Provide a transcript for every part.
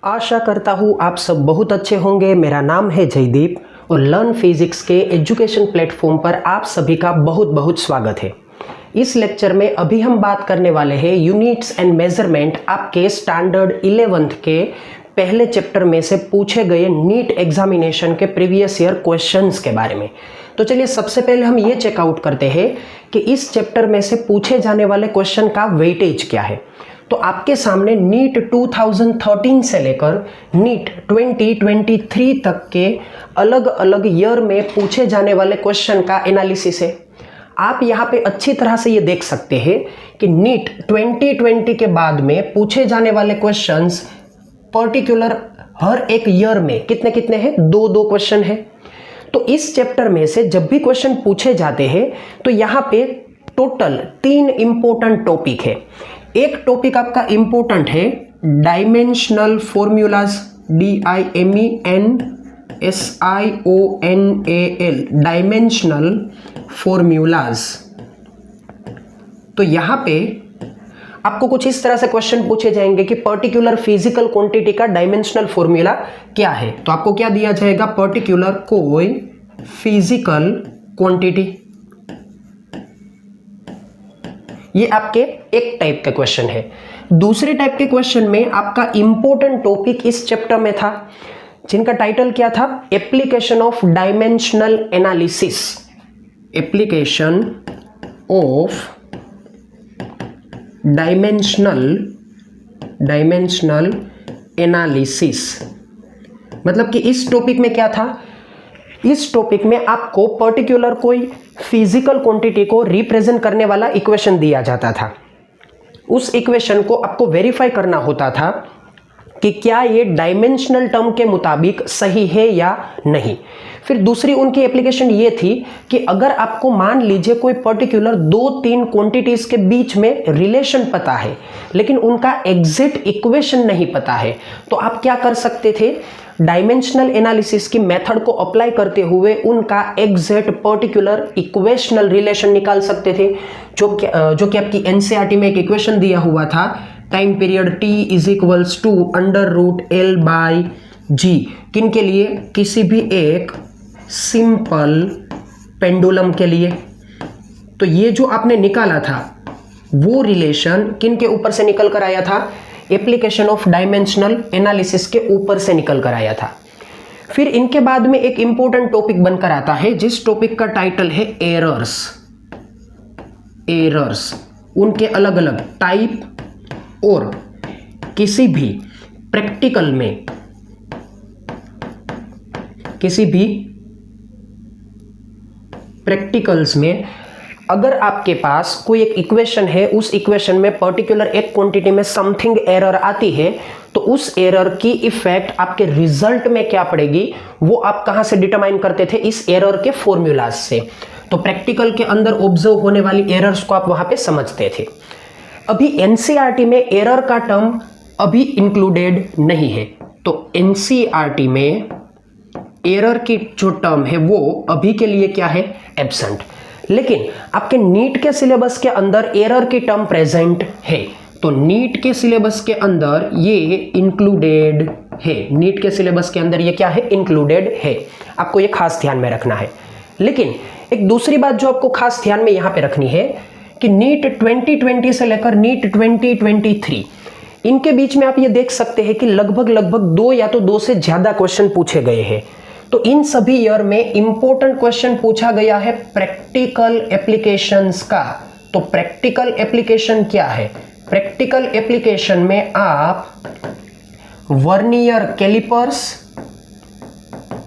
आशा करता हूँ आप सब बहुत अच्छे होंगे। मेरा नाम है जयदीप और लर्न फिजिक्स के एजुकेशन प्लेटफॉर्म पर आप सभी का बहुत बहुत स्वागत है। इस लेक्चर में अभी हम बात करने वाले हैं यूनिट्स एंड मेजरमेंट आपके स्टैंडर्ड 11th के पहले चैप्टर में से पूछे गए नीट एग्जामिनेशन के प्रीवियस ईयर क्वेश्चंस के बारे में। तो चलिए सबसे पहले हम ये चेकआउट करते हैं कि इस चैप्टर में से पूछे जाने वाले क्वेश्चन का वेटेज क्या है। तो आपके सामने नीट 2013 से लेकर नीट 2023 तक के अलग अलग ईयर में पूछे जाने वाले क्वेश्चन का एनालिसिस है। आप यहाँ पे अच्छी तरह से ये देख सकते हैं कि नीट 2020 के बाद में पूछे जाने वाले क्वेश्चंस पर्टिकुलर हर एक ईयर में कितने कितने हैं, दो क्वेश्चन है। तो इस चैप्टर में से जब भी क्वेश्चन पूछे जाते हैं तो यहाँ पे टोटल 3 इंपॉर्टेंट टॉपिक है। एक टॉपिक आपका इंपॉर्टेंट है dimensional formulas, DIMENSIONAL, dimensional formulas. तो यहां पे आपको कुछ इस तरह से क्वेश्चन पूछे जाएंगे कि पर्टिकुलर फिजिकल क्वांटिटी का डायमेंशनल फॉर्मूला क्या है। तो आपको क्या दिया जाएगा, पर्टिकुलर कोई फिजिकल क्वांटिटी। ये आपके एक टाइप का क्वेश्चन है। दूसरे टाइप के क्वेश्चन में आपका इंपॉर्टेंट टॉपिक इस चैप्टर में था जिनका टाइटल क्या था, application of dimensional analysis, application of dimensional analysis. मतलब कि इस टॉपिक में क्या था, इस टॉपिक में आपको पर्टिकुलर कोई फिजिकल क्वांटिटी को रिप्रेजेंट करने वाला इक्वेशन दिया जाता था। उस इक्वेशन को आपको वेरीफाई करना होता था कि क्या ये डायमेंशनल टर्म के मुताबिक सही है या नहीं। फिर दूसरी उनकी एप्लीकेशन ये थी कि अगर आपको मान लीजिए कोई पर्टिकुलर 2-3 क्वांटिटीज के बीच में रिलेशन पता है लेकिन उनका एग्जैक्ट इक्वेशन नहीं पता है, तो आप क्या कर सकते थे, डायमेंशनल एनालिसिस की मेथड को अप्लाई करते हुए उनका एग्जैक्ट पर्टिकुलर इक्वेशनल रिलेशन निकाल सकते थे। जो कि आपकी एनसीईआरटी में एक इक्वेशन दिया हुआ था, time period T is equals to √L/G, किन के लिए, किसी भी एक सिंपल पेंडुलम के लिए। तो ये जो आपने निकाला था वो रिलेशन किन के ऊपर से निकल कर आया था, एप्लीकेशन ऑफ डायमेंशनल एनालिसिस के ऊपर से निकल कर आया था। फिर इनके बाद में एक इंपॉर्टेंट टॉपिक बनकर आता है जिस टॉपिक का टाइटल है एरर्स, उनके अलग अलग टाइप और किसी भी प्रैक्टिकल में, किसी भी प्रैक्टिकल्स में अगर आपके पास कोई एक इक्वेशन है, उस इक्वेशन में पर्टिकुलर एक क्वांटिटी में समथिंग एरर आती है तो उस एरर की इफेक्ट आपके रिजल्ट में क्या पड़ेगी वो आप कहां से डिटरमाइन करते थे, इस एरर के फॉर्मूलाज से। तो प्रैक्टिकल के अंदर ऑब्जर्व होने वाली एरर्स को आप वहां पे समझते थे। अभी एनसीईआरटी में एरर का टर्म अभी इंक्लूडेड नहीं है, तो एनसीईआरटी में एरर की जो टर्म है वो अभी के लिए क्या है, एब्सेंट। लेकिन आपके नीट के सिलेबस के अंदर एरर की टर्म प्रेजेंट है, तो नीट के सिलेबस के अंदर ये इंक्लूडेड है, नीट के सिलेबस के अंदर ये क्या है, इंक्लूडेड है। आपको ये खास ध्यान में रखना है। लेकिन एक दूसरी बात जो आपको खास ध्यान में यहां पे रखनी है कि नीट 2020 से लेकर नीट 2023 इनके बीच में आप ये देख सकते हैं कि लगभग 2 या तो 2 से ज्यादा क्वेश्चन पूछे गए हैं। तो इन सभी ईयर में इंपॉर्टेंट क्वेश्चन पूछा गया है प्रैक्टिकल एप्लीकेशंस का। तो प्रैक्टिकल एप्लीकेशन क्या है, प्रैक्टिकल एप्लीकेशन में आप vernier calipers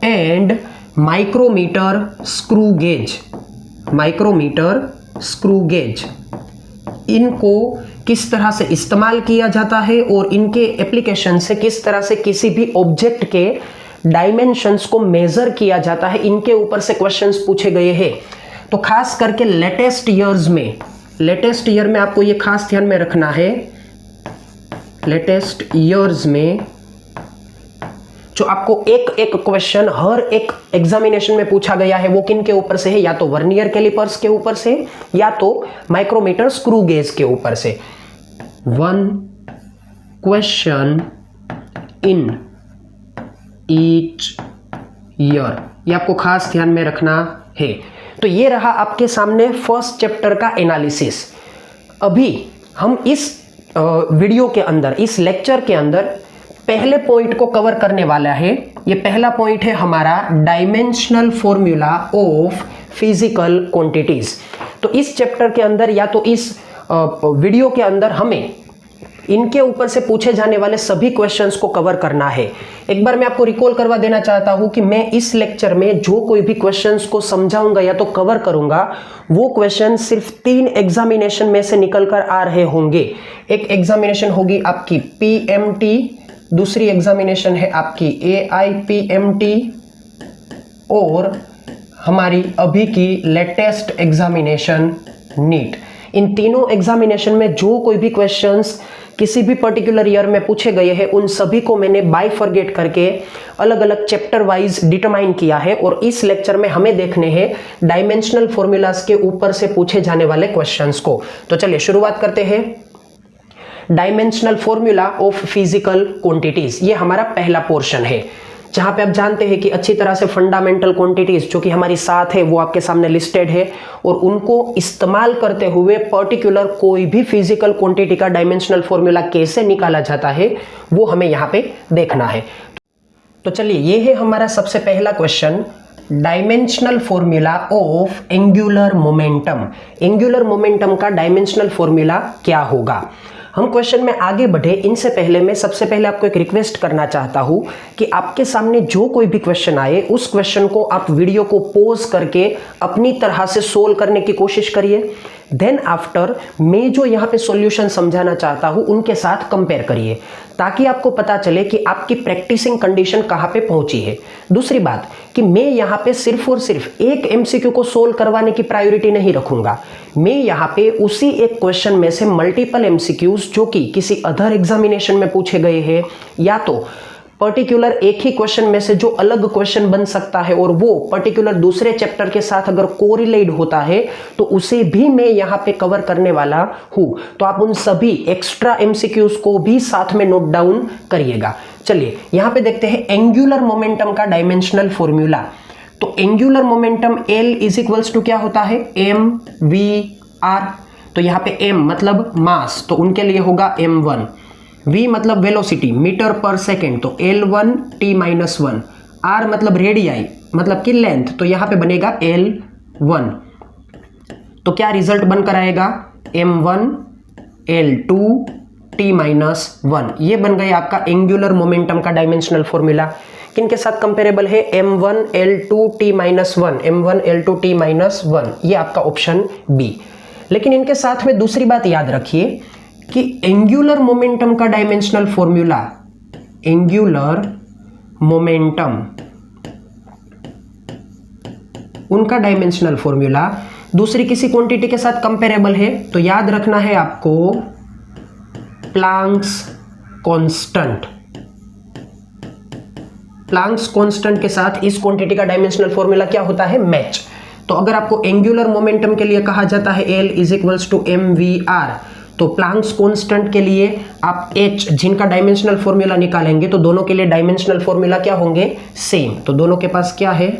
and micrometer screw gauge, इनको किस तरह से इस्तेमाल किया जाता है और इनके एप्लीकेशन से किस तरह से किसी भी ऑब्जेक्ट के डायमेंशंस को मेजर किया जाता है, इनके ऊपर से क्वेश्चंस पूछे गए हैं। तो खास करके लेटेस्ट ईयर में आपको ये खास ध्यान में रखना है, लेटेस्ट ईयर्स में जो आपको एक क्वेश्चन हर एक एग्जामिनेशन में पूछा गया है वो किन के ऊपर से है, या तो वर्नियर कैलिपर्स के ऊपर से या तो माइक्रोमीटर स्क्रू गेज के ऊपर से। One question in each year, ये आपको खास ध्यान में रखना है। तो ये रहा आपके सामने फर्स्ट चैप्टर का एनालिसिस। अभी हम इस वीडियो के अंदर, इस लेक्चर के अंदर पहले पॉइंट को कवर करने वाला है। ये पहला पॉइंट है हमारा dimensional formula of physical quantities. तो इस चैप्टर के अंदर या तो इस वीडियो के अंदर हमें इनके ऊपर से पूछे जाने वाले सभी क्वेश्चंस को कवर करना है। एक बार मैं आपको रिकॉल करवा देना चाहता हूं कि मैं इस लेक्चर में जो कोई भी क्वेश्चंस को समझाऊंगा या तो कवर करूंगा, वो क्वेश्चन सिर्फ 3 एग्जामिनेशन में से निकलकर आ रहे होंगे। एक एग्जामिनेशन होगी आपकी PMT, दूसरी एग्जामिनेशन है आपकी AIPMT और हमारी अभी की लेटेस्ट एग्जामिनेशन नीट। इन तीनों एग्जामिनेशन में जो कोई भी क्वेश्चंस किसी भी पर्टिकुलर ईयर में पूछे गए हैं, उन सभी को मैंने बाइफरगेट करके अलग अलग चैप्टर वाइज डिटरमाइन किया है और इस लेक्चर में हमें देखने हैं डायमेंशनल फॉर्मूलाज के ऊपर से पूछे जाने वाले क्वेश्चंस को। तो चलिए शुरुआत करते हैं। Dimensional formula of physical quantities, ये हमारा पहला पोर्शन है, जहां पे आप जानते हैं कि अच्छी तरह से फंडामेंटल क्वांटिटीज जो कि हमारी 7 है वो आपके सामने लिस्टेड है और उनको इस्तेमाल करते हुए पर्टिकुलर कोई भी फिजिकल क्वांटिटी का डायमेंशनल फॉर्मूला कैसे निकाला जाता है वो हमें यहाँ पे देखना है। तो चलिए, ये है हमारा सबसे पहला question, dimensional formula of angular momentum. Angular momentum का डायमेंशनल फॉर्मूला क्या होगा। हम क्वेश्चन में आगे बढ़े इनसे पहले मैं सबसे पहले आपको एक रिक्वेस्ट करना चाहता हूं कि आपके सामने जो कोई भी क्वेश्चन आए उस क्वेश्चन को आप वीडियो को पॉज करके अपनी तरह से सोल्व करने की कोशिश करिए। देन आफ्टर मैं जो यहाँ पे सॉल्यूशन समझाना चाहता हूँ उनके साथ कंपेयर करिए, ताकि आपको पता चले कि आपकी प्रैक्टिसिंग कंडीशन कहाँ पे पहुंची है। दूसरी बात कि मैं यहाँ पे सिर्फ और सिर्फ एक MCQ को सोल्व करवाने की प्रायोरिटी नहीं रखूंगा, मैं यहाँ पे उसी एक क्वेश्चन में से मल्टीपल MCQs जो कि किसी अदर एग्जामिनेशन में पूछे गए हैं या तो पर्टिकुलर एक ही क्वेश्चन में से जो अलग क्वेश्चन बन सकता है और वो पर्टिकुलर दूसरे चैप्टर के साथ अगर कोरिलेट होता है तो उसे भी मैं यहाँ पे कवर करने वाला हूँ। तो आप उन सभी एक्स्ट्रा MCQs को भी साथ में नोट डाउन करिएगा। चलिए यहाँ पे देखते हैं एंगुलर मोमेंटम का डायमेंशनल फॉर्मूला। तो angular momentum L is equals to क्या होता है, mv/r। तो यहाँ पे m मतलब मास, तो उनके लिए होगा m1, v मतलब वेलोसिटी मीटर पर सेकेंड, तो L1 t-1, r मतलब रेडियाई मतलब की लेंथ, तो यहाँ पे बनेगा L1। तो क्या रिजल्ट बनकर आएगा, m1 L2 t-1। ये बन गया आपका एंगुलर मोमेंटम का डायमेंशनल फॉर्मूला। किनके साथ कंपेरेबल है, m1 L2 t-1, m1 L2 t-1, ये आपका ऑप्शन बी। लेकिन इनके साथ में दूसरी बात याद रखिए कि एंगुलर मोमेंटम का डायमेंशनल फॉर्मूला, एंगुलर मोमेंटम उनका डायमेंशनल फॉर्मूला दूसरी किसी क्वांटिटी के साथ कंपेरेबल है। तो याद रखना है आपको प्लांक्स कांस्टेंट। प्लांक्स कांस्टेंट के साथ इस क्वांटिटी का डायमेंशनल फॉर्मूला क्या होता है, मैच। तो अगर आपको एंगुलर मोमेंटम के लिए कहा जाता है L is equals to mv/r, तो प्लांक्स कांस्टेंट के लिए आप H जिनका डायमेंशनल फॉर्मूला निकालेंगे तो दोनों के लिए डायमेंशनल फॉर्मूला क्या होंगे, सेम। तो दोनों के पास क्या है,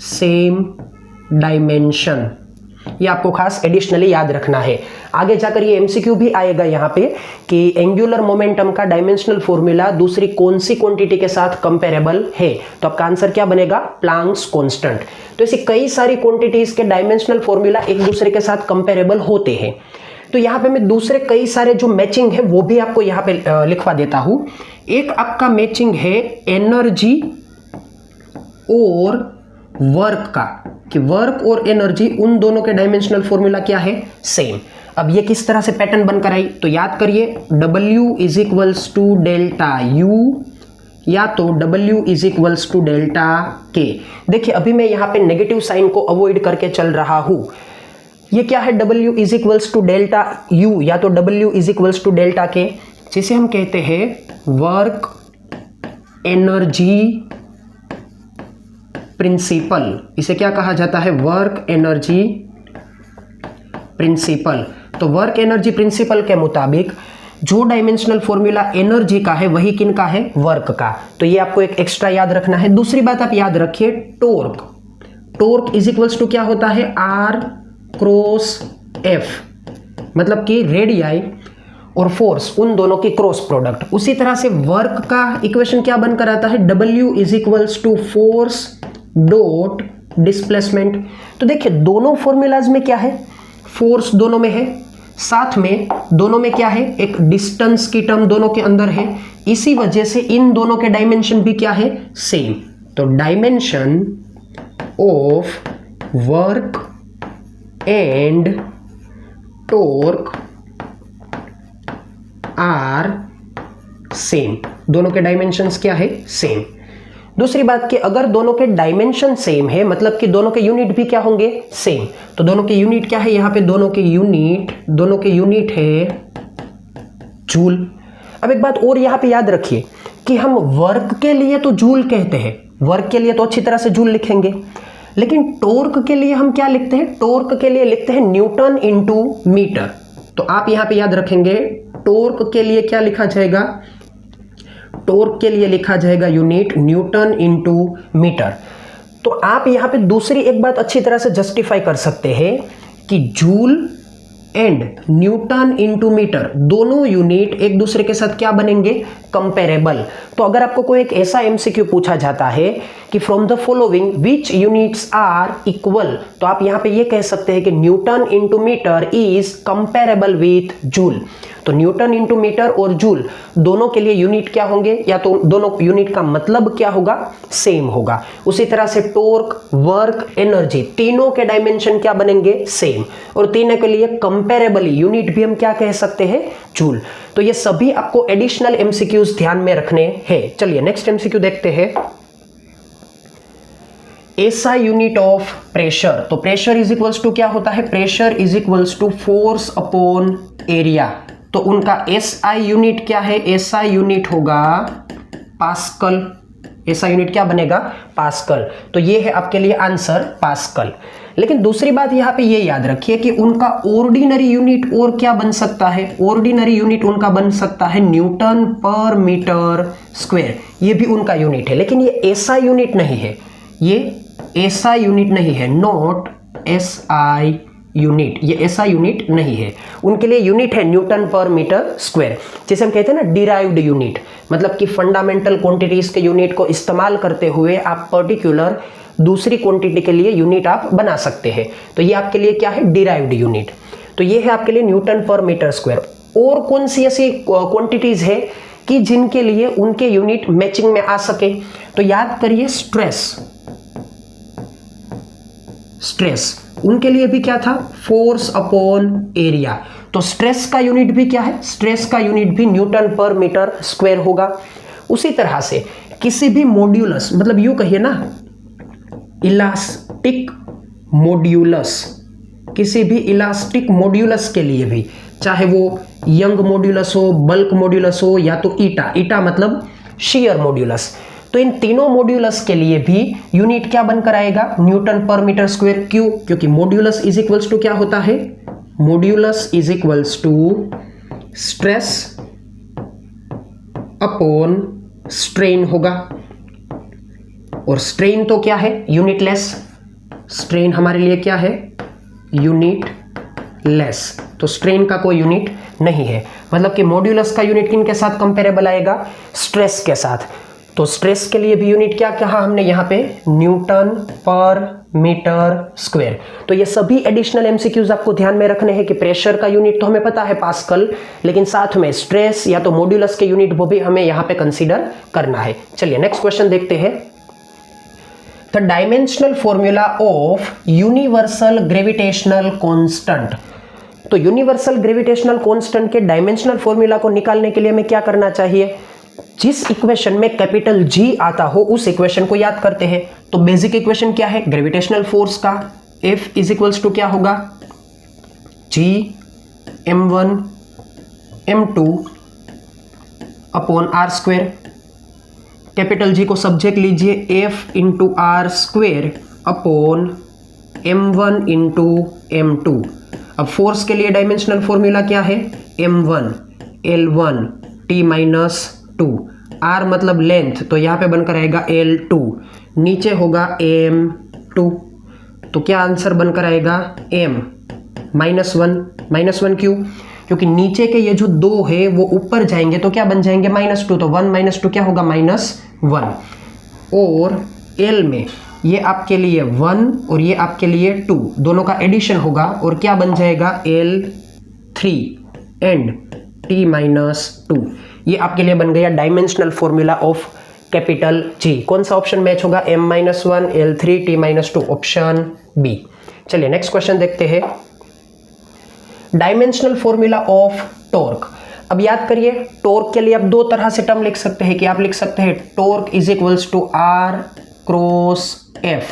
सेम डायमेंशन। ये आपको खास एडिशनली याद रखना है। आगे जाकर ये MCQ भी आएगा यहाँ पे कि एंगुलर मोमेंटम का डायमेंशनल फॉर्मूला दूसरी कौन सी क्वांटिटी के साथ कंपेरेबल है। तो आपका आंसर क्या बनेगा, प्लांक्स कांस्टेंट। तो ऐसी कई सारी क्वांटिटीज के डायमेंशनल फॉर्मूला एक दूसरे के साथ कंपेरेबल होते हैं। तो यहाँ पे मैं दूसरे कई सारे जो मैचिंग है वो भी आपको यहाँ पे लिखवा देता हूं। एक आपका मैचिंग है एनर्जी और वर्क का, कि वर्क और एनर्जी उन दोनों के डायमेंशनल फॉर्मूला क्या है, सेम। अब ये किस तरह से पैटर्न बनकर आई, तो याद करिए W is equals to delta U या तो W is equals to delta K। देखिए अभी मैं यहाँ पे नेगेटिव साइन को अवॉइड करके चल रहा हूं। ये क्या है, W is equals to delta U या तो W is equals to delta K, जिसे हम कहते हैं वर्क एनर्जी प्रिंसिपल। इसे क्या कहा जाता है, वर्क एनर्जी प्रिंसिपल। तो वर्क एनर्जी प्रिंसिपल के मुताबिक जो डायमेंशनल फॉर्मूला एनर्जी का है वही किन का है, वर्क का। तो ये आपको एक एक्स्ट्रा याद रखना है। दूसरी बात आप याद रखिए, torque, torque is equals to क्या होता है, आर क्रॉस एफ, मतलब कि रेडियाई और फोर्स उन दोनों की क्रॉस प्रोडक्ट। उसी तरह से वर्क का इक्वेशन क्या बनकर आता है, W is equals to force dot displacement. तो देखिए दोनों फॉर्मूलाज में क्या है, फोर्स दोनों में है, साथ में दोनों में क्या है, एक डिस्टेंस की टर्म दोनों के अंदर है। इसी वजह से इन दोनों के डायमेंशन भी क्या है, सेम। तो dimension of work and torque are same, दोनों के डायमेंशंस क्या है, सेम। दूसरी बात कि अगर दोनों के डायमेंशन सेम है मतलब कि दोनों के यूनिट भी क्या होंगे, सेम। तो दोनों के यूनिट क्या है, यहां पे दोनों के यूनिट है जूल। अब एक बात और यहां पे याद रखिए कि हम वर्क के लिए तो जूल कहते हैं, वर्क के लिए तो अच्छी तरह से जूल लिखेंगे, लेकिन टॉर्क के लिए हम क्या लिखते हैं, टॉर्क के लिए लिखते हैं न्यूटन इंटू मीटर। तो आप यहां पे याद रखेंगे टॉर्क के लिए क्या लिखा जाएगा, टॉर्क के लिए लिखा जाएगा यूनिट न्यूटन इंटू मीटर। तो आप यहां पे दूसरी एक बात अच्छी तरह से जस्टिफाई कर सकते हैं कि joule and newton into metre दोनों यूनिट एक दूसरे के साथ क्या बनेंगे, कंपेरेबल। तो अगर आपको कोई एक ऐसा एमसीक्यू पूछा जाता है कि from the following which units are equal, तो आप यहां पे ये कह सकते हैं कि newton into metre is comparable with joule. तो न्यूटन इंटू मीटर और जूल दोनों के लिए यूनिट क्या होंगे, या तो दोनों यूनिट का मतलब क्या होगा, सेम होगा। उसी तरह से टॉर्क, वर्क, एनर्जी तीनों के डायमेंशन क्या बनेंगे, सेम। और तीनों के लिए कंपेरेबल यूनिट भी हम क्या कह सकते हैं, जूल। तो ये सभी आपको एडिशनल एमसीक्यूज ध्यान में रखने हैं। चलिए नेक्स्ट एमसीक्यू देखते हैं। SI unit of pressure. तो प्रेशर इज इक्वल्स टू क्या होता है, pressure is equals to force upon area. तो उनका एसआई यूनिट क्या है, एसआई यूनिट होगा पास्कल। एसआई यूनिट क्या बनेगा, पास्कल। तो ये है आपके लिए आंसर, पास्कल। लेकिन दूसरी बात यहां पे ये याद रखिए कि उनका ऑर्डिनरी यूनिट और क्या बन सकता है, ऑर्डिनरी यूनिट उनका बन सकता है न्यूटन पर मीटर स्क्वायर, ये भी उनका यूनिट है। लेकिन ये एसआई यूनिट नहीं है, ये एसआई यूनिट नहीं है, नॉट एसआई यूनिट, ये ऐसा यूनिट नहीं है। उनके लिए यूनिट है न्यूटन पर मीटर स्क्वायर, जिसे हम कहते हैं ना डिराइव्ड यूनिट, मतलब कि फंडामेंटल क्वांटिटीज के यूनिट को इस्तेमाल करते हुए आप पर्टिकुलर दूसरी क्वांटिटी के लिए यूनिट आप बना सकते हैं। तो ये आपके लिए क्या है, डिराइव्ड यूनिट। तो ये है आपके लिए न्यूटन पर मीटर स्क्वायर। और कौन सी ऐसी क्वांटिटीज है कि जिनके लिए उनके यूनिट मैचिंग में आ सके, तो याद करिए स्ट्रेस, स्ट्रेस उनके लिए भी क्या था, फोर्स अपॉन एरिया। तो स्ट्रेस का यूनिट भी क्या है, स्ट्रेस का यूनिट भी न्यूटन पर मीटर स्क्वायर होगा। उसी तरह से किसी भी मॉड्यूलस, मतलब यूं कहिए ना इलास्टिक मॉड्यूलस, किसी भी इलास्टिक मॉड्यूलस के लिए भी, चाहे वो यंग मॉड्यूलस हो, बल्क मॉड्यूलस हो, या तो ईटा मतलब शियर मॉड्यूलस, तो इन तीनों मॉड्यूलस के लिए भी यूनिट क्या बनकर आएगा, न्यूटन पर मीटर स्क्वायर। क्यों, क्योंकि मॉड्यूलस इज इक्वल्स टू क्या होता है, modulus is equals to stress upon strain होगा। और स्ट्रेन तो क्या है, यूनिटलेस, स्ट्रेन हमारे लिए क्या है, यूनिटलेस। तो स्ट्रेन का कोई यूनिट नहीं है, मतलब कि मॉड्यूलस का यूनिट किन के साथ कंपेरेबल आएगा, स्ट्रेस के साथ। तो स्ट्रेस के लिए भी यूनिट क्या कहा हमने यहाँ पे, न्यूटन पर मीटर स्क्वायर। तो ये सभी एडिशनल एमसीक्यूज आपको ध्यान में रखने हैं कि प्रेशर का यूनिट तो हमें पता है पास्कल, लेकिन साथ में स्ट्रेस या तो मॉड्यूलस के यूनिट वो भी हमें यहाँ पे कंसीडर करना है। चलिए नेक्स्ट क्वेश्चन देखते हैं। The dimensional formula of universal gravitational constant. तो यूनिवर्सल ग्रेविटेशनल कांस्टेंट के डायमेंशनल फॉर्मूला को निकालने के लिए हमें क्या करना चाहिए, जिस इक्वेशन में कैपिटल जी आता हो उस इक्वेशन को याद करते हैं। तो बेसिक इक्वेशन क्या है, ग्रेविटेशनल फोर्स का F इज इक्वल्स टू क्या होगा, G m1 m2 upon R square. Capital G को सब्जेक्ट लीजिए, F into R square upon m1 into m2। अब फोर्स के लिए डायमेंशनल फॉर्मूला क्या है, m1 L1 t minus 2, R मतलब लेंथ, तो यहाँ पे बनकर आएगा L2, नीचे होगा M2, तो क्या आंसर बनकर आएगा M -1। -1 क्यों? क्योंकि नीचे के ये जो दो है वो ऊपर जाएंगे तो क्या बन जाएंगे -2, तो 1 - 2 क्या होगा -1। और L में ये आपके लिए 1 और ये आपके लिए 2, दोनों का एडिशन होगा और क्या बन जाएगा L3 एंड t - 2। ये आपके लिए बन गया dimensional formula of capital G। कौन सा ऑप्शन मैच होगा? M - 1 L3 t - 2, option B. चलिए नेक्स्ट क्वेश्चन देखते हैं। Dimensional formula of torque. अब याद करिए, टॉर्क के लिए आप दो तरह से टर्म लिख सकते हैं कि आप लिख सकते हैं torque is equals to R cross F,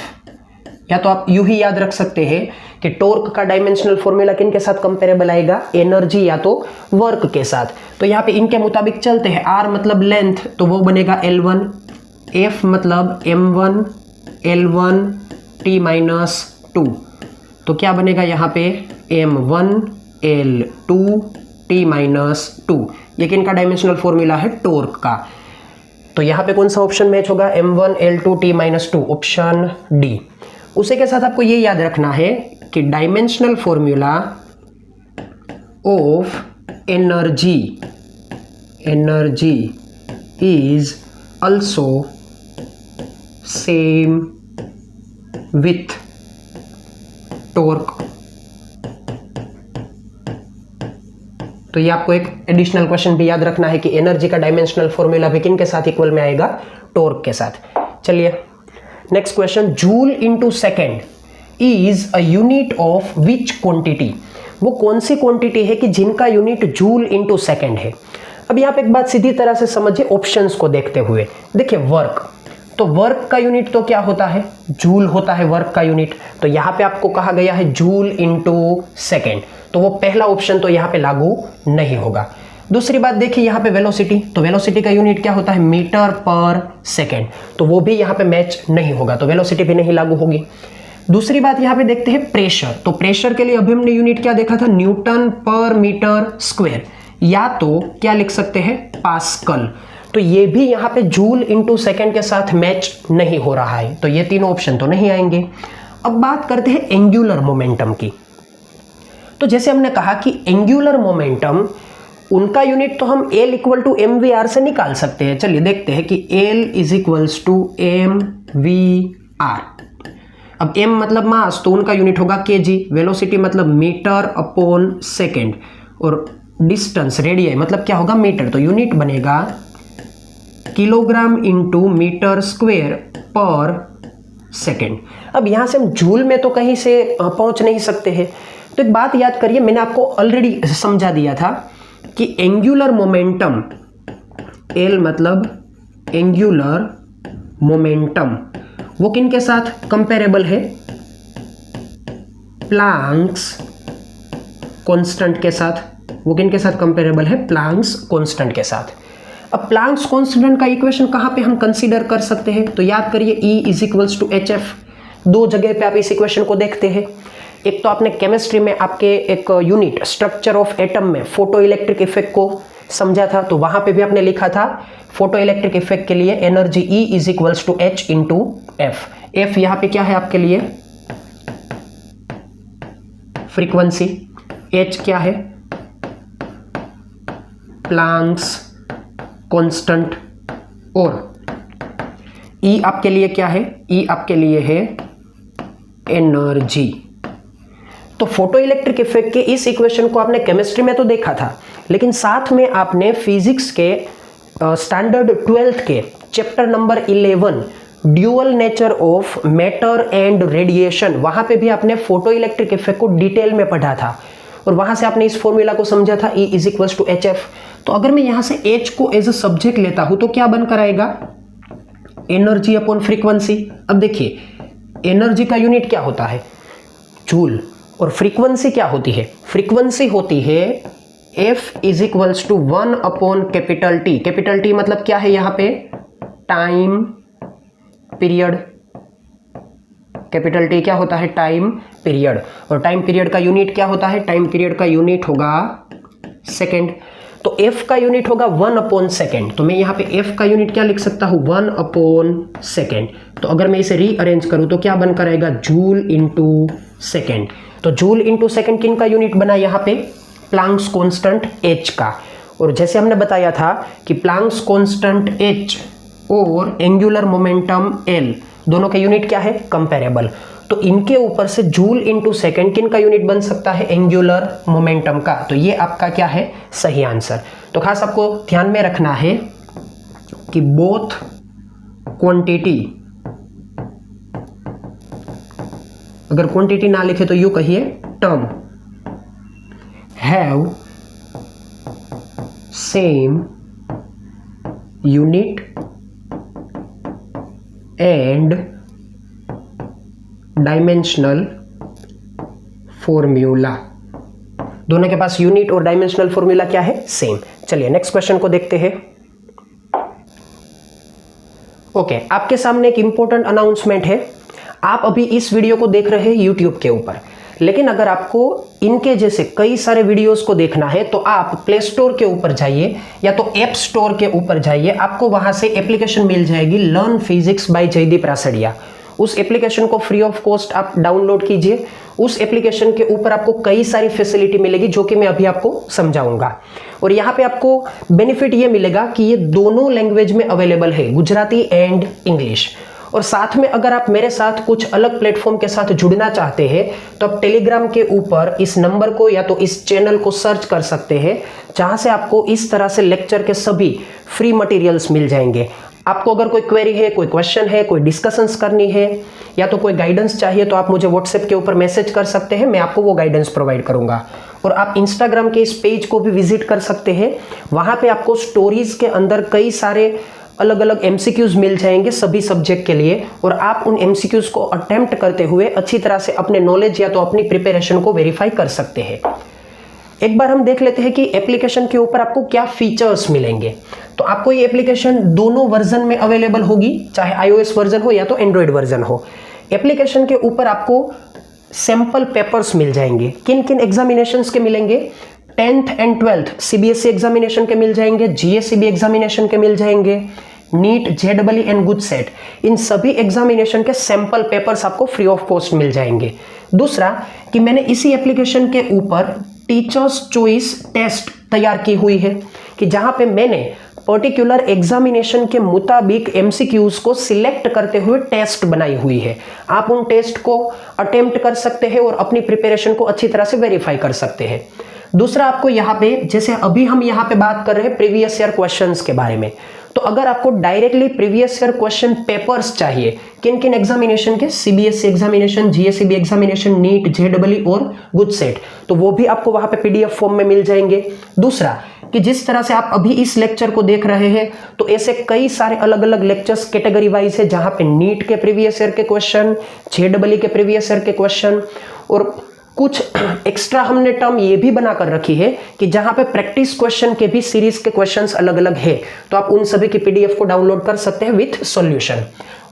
या तो आप यूं ही याद रख सकते हैं कि टॉर्क का डायमेंशनल फॉर्मूला किन के साथ कंपेरेबल आएगा? एनर्जी या तो वर्क के साथ। तो यहाँ पे इनके मुताबिक चलते हैं। R मतलब लेंथ, तो वो बनेगा L1, F मतलब M1 L1 t - 2, तो क्या बनेगा यहाँ पे M1 L2 t - 2। ये किन का डायमेंशनल फॉर्मूला है? टॉर्क का। तो यहाँ पे कौन सा ऑप्शन मैच होगा? M1 L2 t - 2, option D. उसी के साथ आपको ये याद रखना है कि dimensional formula of energy is also same with torque. तो ये आपको एक एडिशनल क्वेश्चन भी याद रखना है कि एनर्जी का डायमेंशनल फॉर्मूला भी किन के साथ इक्वल में आएगा? टॉर्क के साथ। चलिए next question. Joule into second is a unit of which quantity. वो कौन सी क्वांटिटी है कि जिनका यूनिट जूल इनटू सेकेंड है? अब यहाँ पे एक बात सीधी तरह से समझिए ऑप्शंस को देखते हुए। देखिए वर्क, तो वर्क का यूनिट तो क्या होता है? जूल होता है वर्क का यूनिट। तो यहाँ पे आपको कहा गया है जूल इनटू सेकेंड, तो वो पहला ऑप्शन तो यहाँ पे लागू नहीं होगा। दूसरी बात देखिए यहाँ पे वेलोसिटी, तो वेलोसिटी का यूनिट क्या होता है? मीटर पर सेकेंड, तो वो भी यहाँ पे मैच नहीं होगा, तो वेलोसिटी भी नहीं लागू होगी। दूसरी बात यहाँ पे देखते हैं प्रेशर, तो प्रेशर के लिए अभी हमने यूनिट क्या देखा था? न्यूटन पर मीटर स्क्वायर, या तो क्या लिख सकते हैं? पास्कल। तो ये भी यहाँ पे जूल इनटू सेकेंड के साथ मैच नहीं हो रहा है, तो ये तीनों ऑप्शन तो नहीं आएंगे। अब बात करते हैं एंगुलर मोमेंटम की। तो जैसे हमने कहा कि एंगुलर मोमेंटम, उनका यूनिट तो हम L = mvr से निकाल सकते हैं। चलिए देखते हैं कि L = mvr। अब m मतलब मास, तो उनका यूनिट होगा kg। वेलोसिटी मतलब मीटर अपॉन सेकेंड, और डिस्टेंस रेडियस मतलब क्या होगा? मीटर, तो यूनिट बनेगा किलोग्राम इंटू मीटर स्क्वायर पर सेकेंड। अब यहां से हम जूल में तो कहीं से पहुंच नहीं सकते हैं, तो एक बात याद करिए, मैंने आपको ऑलरेडी समझा दिया था कि एंगुलर मोमेंटम, L मतलब एंगुलर मोमेंटम, वो किन के साथ कंपेरेबल है? प्लैंक्स कांस्टेंट के साथ। वो किन के साथ कंपेरेबल है? प्लैंक्स कांस्टेंट के साथ। अब प्लैंक्स कांस्टेंट का इक्वेशन कहां पे हम कंसीडर कर सकते हैं? तो याद करिए E = hf। दो जगह पे आप इस इक्वेशन को देखते हैं। एक तो आपने केमिस्ट्री में आपके एक यूनिट स्ट्रक्चर ऑफ एटम में फोटो इलेक्ट्रिक इफेक्ट को समझा था, तो वहां पे भी आपने लिखा था फोटो इलेक्ट्रिक इफेक्ट के लिए energy E = h × f। f यहां पे क्या है आपके लिए? फ्रीक्वेंसी। h क्या है? Planck's constant. और E आपके लिए क्या है? E आपके लिए है एनर्जी। तो फोटो इलेक्ट्रिक इफेक्ट के इस इक्वेशन को आपने केमिस्ट्री में तो देखा था, लेकिन साथ में आपने फिजिक्स के स्टैंडर्ड 12th के chapter number 11 dual nature of matter and radiation, वहां पे भी आपने फोटो इलेक्ट्रिक इफेक्ट को डिटेल में पढ़ा था, और वहां से आपने इस फॉर्मूला को समझा था E = hf। तो अगर मैं यहां से h को एज अ सब्जेक्ट लेता हूं तो क्या बनकर आएगा? Energy upon frequency. अब देखिए एनर्जी का यूनिट क्या होता है? जूल। और फ्रीक्वेंसी क्या होती है? फ्रीक्वेंसी होती है F = 1/कैपिटल T। कैपिटल T मतलब क्या है यहाँ पे? Time period. कैपिटल T क्या होता है? Time period. और टाइम पीरियड का यूनिट क्या होता है? टाइम पीरियड का यूनिट होगा सेकेंड। तो f का यूनिट होगा 1/सेकेंड। तो मैं यहाँ पे f का यूनिट क्या लिख सकता हूँ, 1/सेकेंड। तो अगर मैं इसे रीअरेंज करूँ तो क्या बनकर आएगा, जूल इंटू सेकेंड। तो जूल इंटू सेकेंड किन का यूनिट बना यहाँ पे, प्लैंक्स कांस्टेंट h का। और जैसे हमने बताया था कि प्लैंक्स कांस्टेंट h और एंगुलर मोमेंटम l दोनों के यूनिट क्या है, कंपेरेबल। तो इनके ऊपर से जूल इंटू सेकेंड किन का यूनिट बन सकता है, एंगुलर मोमेंटम का। तो ये आपका क्या है, सही आंसर। तो खास आपको ध्यान में रखना है कि बोथ क्वांटिटी, अगर क्वांटिटी ना लिखे तो यू कहिए term, have same unit and dimensional formula. दोनों के पास यूनिट और डायमेंशनल फॉर्मूला क्या है, सेम। चलिए नेक्स्ट क्वेश्चन को देखते हैं। ओके, आपके सामने एक इंपॉर्टेंट अनाउंसमेंट है। आप अभी इस वीडियो को देख रहे हैं यूट्यूब के ऊपर, लेकिन अगर आपको इनके जैसे कई सारे वीडियोस को देखना है तो आप प्ले स्टोर के ऊपर जाइए या तो ऐप स्टोर के ऊपर जाइए। आपको वहां से एप्लीकेशन मिल जाएगी लर्न फिजिक्स बाय जयदीप रासड़िया। उस एप्लीकेशन को फ्री ऑफ कॉस्ट आप डाउनलोड कीजिए। उस एप्लीकेशन के ऊपर आपको कई सारी फैसिलिटी मिलेगी जो कि मैं अभी आपको समझाऊंगा। और यहाँ पे आपको बेनिफिट ये मिलेगा कि ये दोनों लैंग्वेज में अवेलेबल है, गुजराती एंड इंग्लिश। और साथ में अगर आप मेरे साथ कुछ अलग प्लेटफॉर्म के साथ जुड़ना चाहते हैं तो आप टेलीग्राम के ऊपर इस नंबर को या तो इस चैनल को सर्च कर सकते हैं, जहां से आपको इस तरह से लेक्चर के सभी फ्री मटेरियल्स मिल जाएंगे। आपको अगर कोई क्वेरी है, कोई क्वेश्चन है, कोई डिस्कशंस करनी है या तो कोई गाइडेंस चाहिए तो आप मुझे व्हाट्सएप के ऊपर मैसेज कर सकते हैं, मैं आपको वो गाइडेंस प्रोवाइड करूंगा। और आप इंस्टाग्राम के इस पेज को भी विजिट कर सकते हैं। वहां पे आपको स्टोरीज के अंदर कई सारे अलग अलग एमसीक्यूज मिल जाएंगे सभी सब्जेक्ट के लिए, और आप उन एमसीक्यूज को अटेम्प्ट करते हुए अच्छी तरह से अपने नॉलेज या तो अपनी प्रिपरेशन को वेरीफाई कर सकते हैं। एक बार हम देख लेते हैं कि एप्लीकेशन के ऊपर आपको क्या फीचर्स मिलेंगे। तो आपको ये एप्लीकेशन दोनों वर्जन में अवेलेबल होगी, चाहे आईओएस वर्जन हो या तो एंड्रॉइड वर्जन हो। एप्लीकेशन के ऊपर आपको सैंपल पेपर्स मिल जाएंगे। किन किन एग्जामिनेशंस के मिलेंगे, 10th and 12th CBSE examination के मिल जाएंगे, जीएसईबी एग्जामिनेशन के मिल जाएंगे, नीट, जेडबल एंड गुड सेट, इन सभी एग्जामिनेशन के सैंपल पेपर्स आपको फ्री ऑफ कॉस्ट मिल जाएंगे। दूसरा कि मैंने इसी एप्लीकेशन के ऊपर टीचर्स चॉइस टेस्ट तैयार की हुई है कि जहां पे मैंने पर्टिकुलर एग्जामिनेशन के मुताबिक एमसीक्यूज को सिलेक्ट करते हुए टेस्ट बनाई हुई है। आप उन टेस्ट को अटेम्प्ट कर सकते हैं और अपनी प्रिपरेशन को अच्छी तरह से वेरीफाई कर सकते हैं। दूसरा, आपको यहाँ पे जैसे अभी हम यहाँ पे बात कर रहे हैं प्रीवियस ईयर क्वेश्चंस के बारे में, तो अगर आपको directly previous year question papers चाहिए किन किन एग्जामिनेशन के, सीबीएसई एग्जामिनेशन, जीएसईबी एग्जामिनेशन, नीट, जेडबल और गुड सेट, तो वो भी आपको वहां पे पीडीएफ फॉर्म में मिल जाएंगे। दूसरा कि जिस तरह से आप अभी इस लेक्चर को देख रहे हैं तो ऐसे कई सारे अलग अलग लेक्चर्स कैटेगरी वाइज है, जहां पे नीट के प्रीवियस ईयर के क्वेश्चन, जेडबल के प्रीवियस ईयर के क्वेश्चन, और कुछ एक्स्ट्रा हमने टर्म ये भी बनाकर रखी है कि जहां पे प्रैक्टिस क्वेश्चन के भी सीरीज के क्वेश्चंस अलग अलग है, तो आप उन सभी की पीडीएफ को डाउनलोड कर सकते हैं विथ सॉल्यूशन।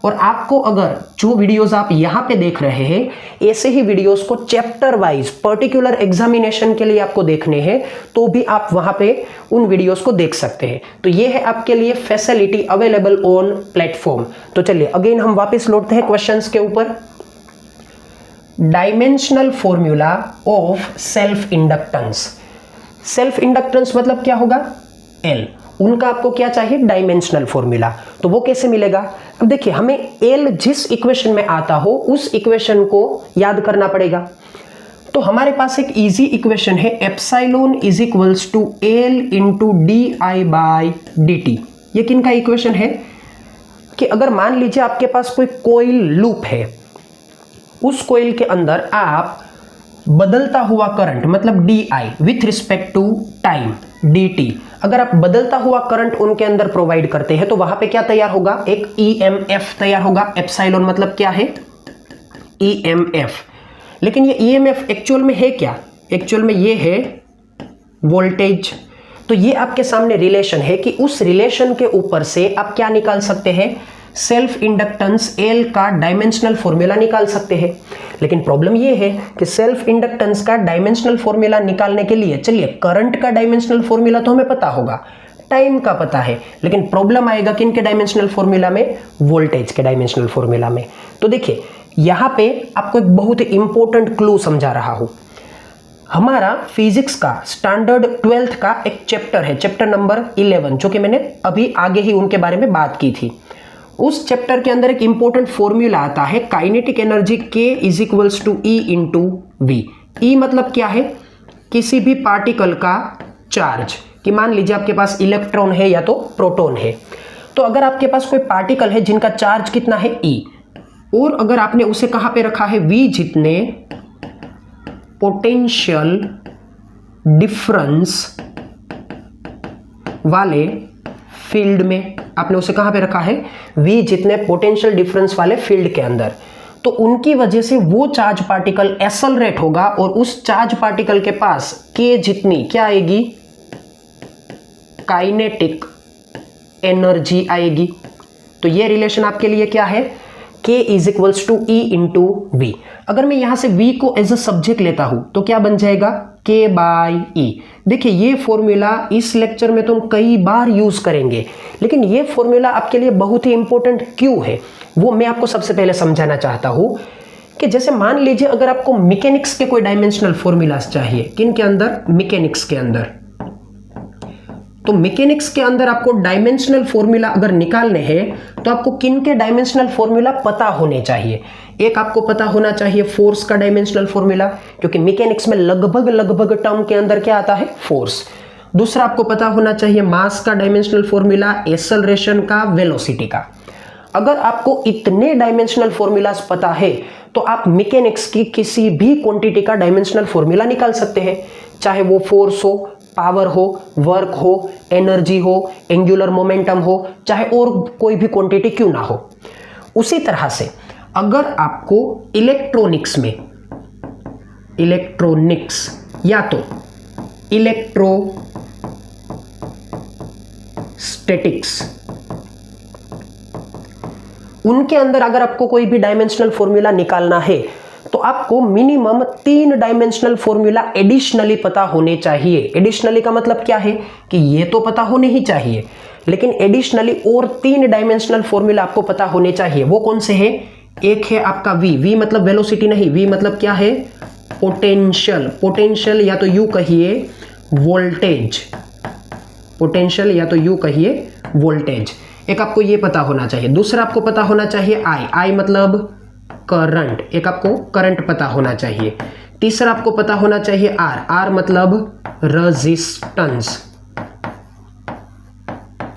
और आपको अगर जो वीडियोस आप यहाँ पे देख रहे हैं ऐसे ही वीडियोस को चैप्टर वाइज पर्टिकुलर एग्जामिनेशन के लिए आपको देखने हैं तो भी आप वहां पे उन वीडियोस को देख सकते हैं। तो ये है आपके लिए फैसिलिटी अवेलेबल ऑन प्लेटफॉर्म। तो चलिए अगेन हम वापस लौटते हैं क्वेश्चंस के ऊपर। Dimensional formula of self inductance. Self inductance मतलब क्या होगा, एल। उनका आपको क्या चाहिए, डायमेंशनल फॉर्मूला। तो वो कैसे मिलेगा, अब देखिए हमें एल जिस इक्वेशन में आता हो उस इक्वेशन को याद करना पड़ेगा। तो हमारे पास एक इजी इक्वेशन है, epsilon is equals to L into D I by D T. ये किन का इक्वेशन है कि अगर मान लीजिए आपके पास कोई कोइल लूप है, उस कोइल के अंदर आप बदलता हुआ करंट मतलब D I with respect to time D T, अगर आप बदलता हुआ करंट उनके अंदर प्रोवाइड करते हैं तो वहां पे क्या तैयार होगा, एक ईएमएफ तैयार होगा। एप्सिलॉन मतलब क्या है, ईएमएफ। लेकिन ये ईएमएफ एक्चुअल में है क्या, एक्चुअल में ये है वोल्टेज। तो ये आपके सामने रिलेशन है कि उस रिलेशन के ऊपर से आप क्या निकाल सकते हैं, सेल्फ इंडक्टेंस एल का डायमेंशनल फॉर्मूला निकाल सकते हैं। लेकिन प्रॉब्लम ये है कि सेल्फ इंडक्टेंस का डायमेंशनल फॉर्मूला निकालने के लिए, चलिए करंट का डायमेंशनल फॉर्मूला तो हमें पता होगा, टाइम का पता है, लेकिन प्रॉब्लम आएगा किन के डायमेंशनल फॉर्मूला में, वोल्टेज के डायमेंशनल फॉर्मूला में। तो देखिए यहां पे आपको एक बहुत ही इंपॉर्टेंट क्लू समझा रहा हूं। हमारा फिजिक्स का स्टैंडर्ड 12th का एक चैप्टर है, चैप्टर नंबर 11, जो कि मैंने अभी आगे ही उनके बारे में बात की थी। उस चैप्टर के अंदर एक इंपॉर्टेंट फॉर्मूला आता है, kinetic energy K is to E into V. E मतलब क्या है, किसी भी पार्टिकल का चार्ज, कि मान लीजिए आपके पास इलेक्ट्रॉन है या तो प्रोटॉन है। तो अगर आपके पास कोई पार्टिकल है जिनका चार्ज कितना है E, और अगर आपने उसे कहां पे रखा है, V जितने पोटेंशियल डिफरेंस वाले फील्ड में, आपने उसे कहां पे रखा है, V जितने पोटेंशियल डिफरेंस वाले फील्ड के अंदर, तो उनकी वजह से वो चार्ज पार्टिकल एक्सेलरेट होगा और उस चार्ज पार्टिकल के पास K जितनी क्या आएगी, काइनेटिक एनर्जी आएगी। तो ये रिलेशन आपके लिए क्या है, K is equals to E into V. अगर मैं यहां से V को एज अ सब्जेक्ट लेता हूं तो क्या बन जाएगा, K बाई E। देखिए ये फॉर्मूला इस लेक्चर में तो हम कई बार यूज करेंगे, लेकिन ये फॉर्मूला आपके लिए बहुत ही इंपॉर्टेंट क्यों है वो मैं आपको सबसे पहले समझाना चाहता हूं। कि जैसे मान लीजिए अगर आपको मैकेनिक्स के कोई डायमेंशनल फॉर्मूलास चाहिए, किन के अंदर, मैकेनिक्स के अंदर, तो मैकेनिक्स के अंदर आपको डायमेंशनल फॉर्मूला अगर निकालने हैं तो आपको किन के डायमेंशनल फॉर्मूला पता होने चाहिए। एक आपको पता होना चाहिए फोर्स का डायमेंशनल फॉर्मूला, क्योंकि मैकेनिक्स में लगभग टर्म के अंदर क्या आता है, फोर्स। दूसरा आपको पता होना चाहिए मास का डायमेंशनल फॉर्मूला, एक्सेलरेशन का, वेलोसिटी का। अगर आपको इतने डायमेंशनल फॉर्मूलास पता है तो आप मैकेनिक्स की किसी भी क्वांटिटी का डायमेंशनल फॉर्मूला निकाल सकते हैं, चाहे वो फोर्स हो, पावर हो, वर्क हो, एनर्जी हो, एंगुलर मोमेंटम हो, चाहे और कोई भी क्वांटिटी क्यों ना हो। उसी तरह से अगर आपको इलेक्ट्रॉनिक्स में, इलेक्ट्रॉनिक्स या तो इलेक्ट्रोस्टैटिक्स, उनके अंदर अगर आपको कोई भी डायमेंशनल फॉर्मूला निकालना है तो आपको मिनिमम 3 डायमेंशनल फॉर्मूला एडिशनली पता होने चाहिए। एडिशनली का मतलब क्या है कि ये तो पता होने ही चाहिए, लेकिन एडिशनली और 3 डायमेंशनल फॉर्मूला आपको पता होने चाहिए। वो कौन से हैं, एक है आपका V मतलब वेलोसिटी नहीं, V मतलब क्या है, पोटेंशियल। पोटेंशियल या तो यू कहिए वोल्टेज, पोटेंशियल या तो यू कहिए वोल्टेज, एक आपको ये पता होना चाहिए। दूसरा आपको पता होना चाहिए I मतलब करंट, एक आपको करंट पता होना चाहिए। तीसरा आपको पता होना चाहिए R मतलब रेजिस्टेंस।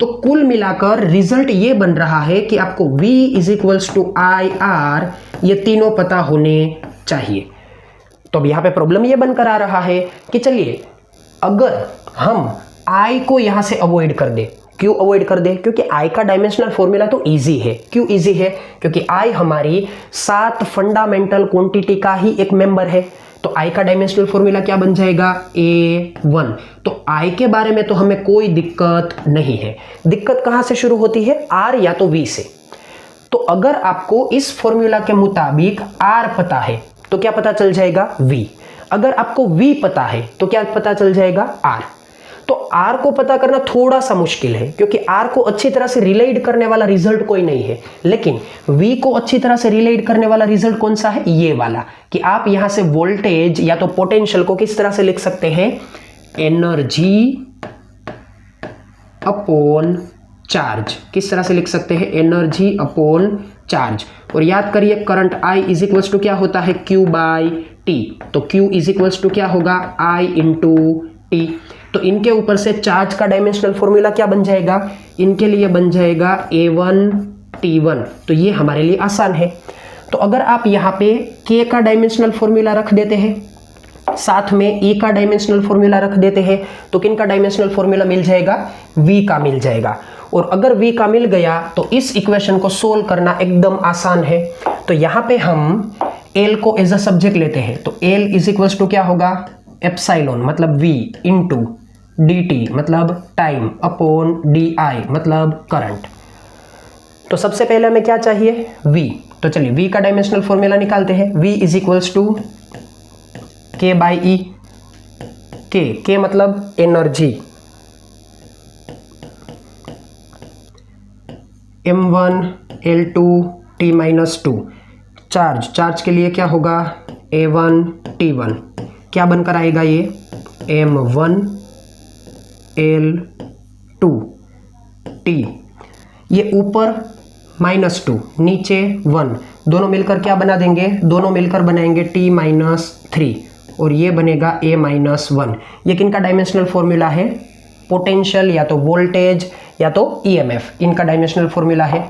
तो कुल मिलाकर रिजल्ट ये बन रहा है कि आपको V is equals to IR, ये तीनों पता होने चाहिए। तो अब यहां पे प्रॉब्लम ये बनकर आ रहा है कि चलिए अगर हम I को यहां से अवॉइड कर दे, क्यों अवॉइड कर दे, क्योंकि I का डायमेंशनल फॉर्मूला तो इजी है। क्यों इजी है, क्योंकि I हमारी 7 फंडामेंटल क्वांटिटी का ही एक मेंबर है। तो I का डायमेंशनल फॉर्मूला क्या बन जाएगा, A1। तो I के बारे में तो हमें कोई दिक्कत नहीं है। दिक्कत कहां से शुरू होती है, R या तो V से। तो अगर आपको इस फॉर्मूला के मुताबिक R पता है तो क्या पता चल जाएगा, V। अगर आपको V पता है तो क्या पता चल जाएगा, R। तो R को पता करना थोड़ा सा मुश्किल है, क्योंकि R को अच्छी तरह से रिलेट करने वाला रिजल्ट कोई नहीं है, लेकिन V को अच्छी तरह से रिलेट करने वाला रिजल्ट कौन सा है, ये वाला, कि आप यहां से वोल्टेज या तो पोटेंशियल को किस तरह से लिख सकते हैं, एनर्जी अपॉन चार्ज। किस तरह से लिख सकते हैं, एनर्जी अपॉन चार्ज। और याद करिए current I is equals to क्या होता है, Q बाई T। तो Q इज इक्वल्स टू क्या होगा, I इंटू T। तो इनके ऊपर से चार्ज का डायमेंशनल फॉर्मूला क्या बन जाएगा, इनके लिए बन जाएगा A1T1। तो ये हमारे लिए आसान है। तो अगर आप यहाँ पे K का डायमेंशनल फॉर्मूला रख देते हैं, साथ में E का डायमेंशनल फॉर्मूला रख देते हैं, तो किन का डायमेंशनल फॉर्मूला मिल जाएगा, V का मिल जाएगा। और अगर V का मिल गया तो इस इक्वेशन को सोल्व करना एकदम आसान है। तो यहाँ पे हम L को एज अ सब्जेक्ट लेते हैं, तो L इज इक्वल्स टू क्या होगा, एप्सिलॉन मतलब V इंटू dt मतलब टाइम अपॉन di मतलब करंट। तो सबसे पहले हमें क्या चाहिए, v। तो चलिए v का डायमेंशनल फॉर्मूला निकालते हैं। v is equals to k by E. K मतलब energy, m1 L2 T minus 2। Charge के लिए क्या होगा, A1 T1। क्या बनकर आएगा ये, m1 L2 T। ये ऊपर -2 नीचे 1, दोनों मिलकर क्या बना देंगे, दोनों मिलकर बनाएंगे T माइनस 3 और ये बनेगा A माइनस 1। ये किनका डायमेंशनल फॉर्मूला है, पोटेंशियल या तो वोल्टेज या तो EMF, इनका डायमेंशनल फॉर्मूला है।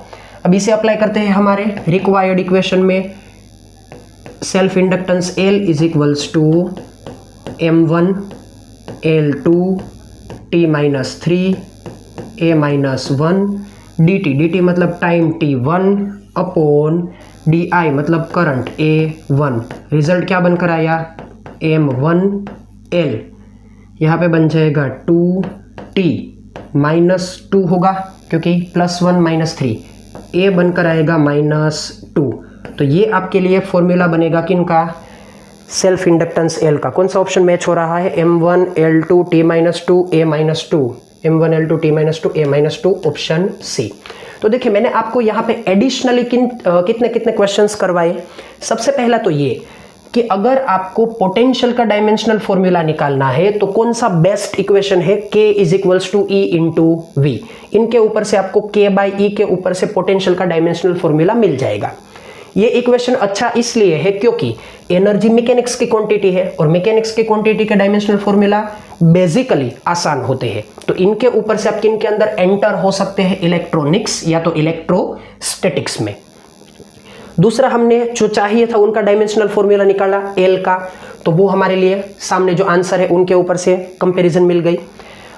अब इसे अप्लाई करते हैं हमारे रिक्वायर्ड इक्वेशन में। Self inductance L is equals to M1 L2 T minus 3 A minus 1 dt मतलब टाइम T1 अपॉन DI मतलब करंट A1। रिजल्ट क्या बनकर आया, M1 L, यहाँ पे बन जाएगा 2T माइनस 2 होगा क्योंकि +1 -3, A बनकर आएगा -2। तो ये आपके लिए फॉर्मूला बनेगा किनका, सेल्फ इंडक्टेंस L का। कौन सा ऑप्शन मैच हो रहा है, M1 L2 T minus 2 A minus 2, M1 L2 T minus 2 A minus 2, option C. तो देखिए मैंने आपको यहाँ पे एडिशनली कितने कितने क्वेश्चंस करवाए। सबसे पहला तो ये कि अगर आपको पोटेंशियल का डायमेंशनल फॉर्मूला निकालना है तो कौन सा बेस्ट इक्वेशन है, k is equals to E into V. इनके ऊपर से आपको k बाई ई के ऊपर से पोटेंशियल का डायमेंशनल फॉर्मूला मिल जाएगा। ये इक्वेशन अच्छा इसलिए है क्योंकि एनर्जी मैकेनिक्स की क्वांटिटी है और मैकेनिक्स की क्वांटिटी के डायमेंशनल फॉर्मूला बेसिकली आसान होते हैं। तो इनके ऊपर से आप किनके अंदर एंटर हो सकते हैं, इलेक्ट्रॉनिक्स या तो इलेक्ट्रोस्टैटिक्स में। दूसरा हमने जो चाहिए था उनका डायमेंशनल फॉर्मूला निकाला L का, तो वो हमारे लिए सामने जो आंसर है उनके ऊपर से कंपैरिजन मिल गई।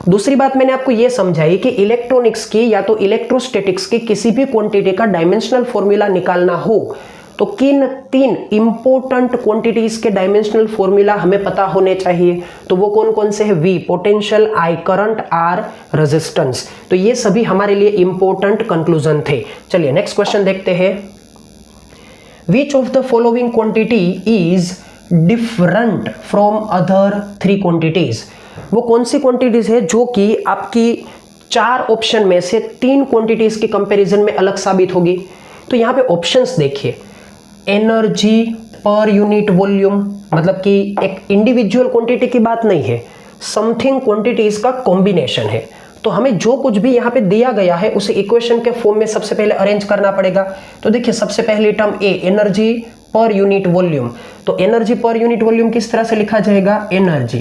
दूसरी बात मैंने आपको ये समझाई कि इलेक्ट्रॉनिक्स की या तो इलेक्ट्रोस्टैटिक्स की किसी भी क्वांटिटी का डायमेंशनल फॉर्मूला निकालना हो तो किन 3 इंपॉर्टेंट क्वांटिटीज के डायमेंशनल फॉर्मूला हमें पता होने चाहिए। तो वो कौन कौन से हैं, V potential, I current, R resistance. तो ये सभी हमारे लिए इंपॉर्टेंट कंक्लूजन थे। चलिए नेक्स्ट क्वेश्चन देखते हैं। Which of the following quantity is different from other 3 quantities? वो कौन सी क्वांटिटीज है जो कि आपकी 4 ऑप्शन में से 3 क्वांटिटीज के कंपैरिजन में अलग साबित होगी। तो यहाँ पे ऑप्शंस देखिए, एनर्जी पर यूनिट वॉल्यूम, मतलब कि एक इंडिविजुअल क्वांटिटी की बात नहीं है, समथिंग क्वांटिटीज का कॉम्बिनेशन है। तो हमें जो कुछ भी यहाँ पे दिया गया है उसे इक्वेशन के फॉर्म में सबसे पहले अरेंज करना पड़ेगा। तो देखिए सबसे पहली टर्म ए, एनर्जी पर यूनिट वॉल्यूम। तो एनर्जी पर यूनिट वॉल्यूम किस तरह से लिखा जाएगा, energy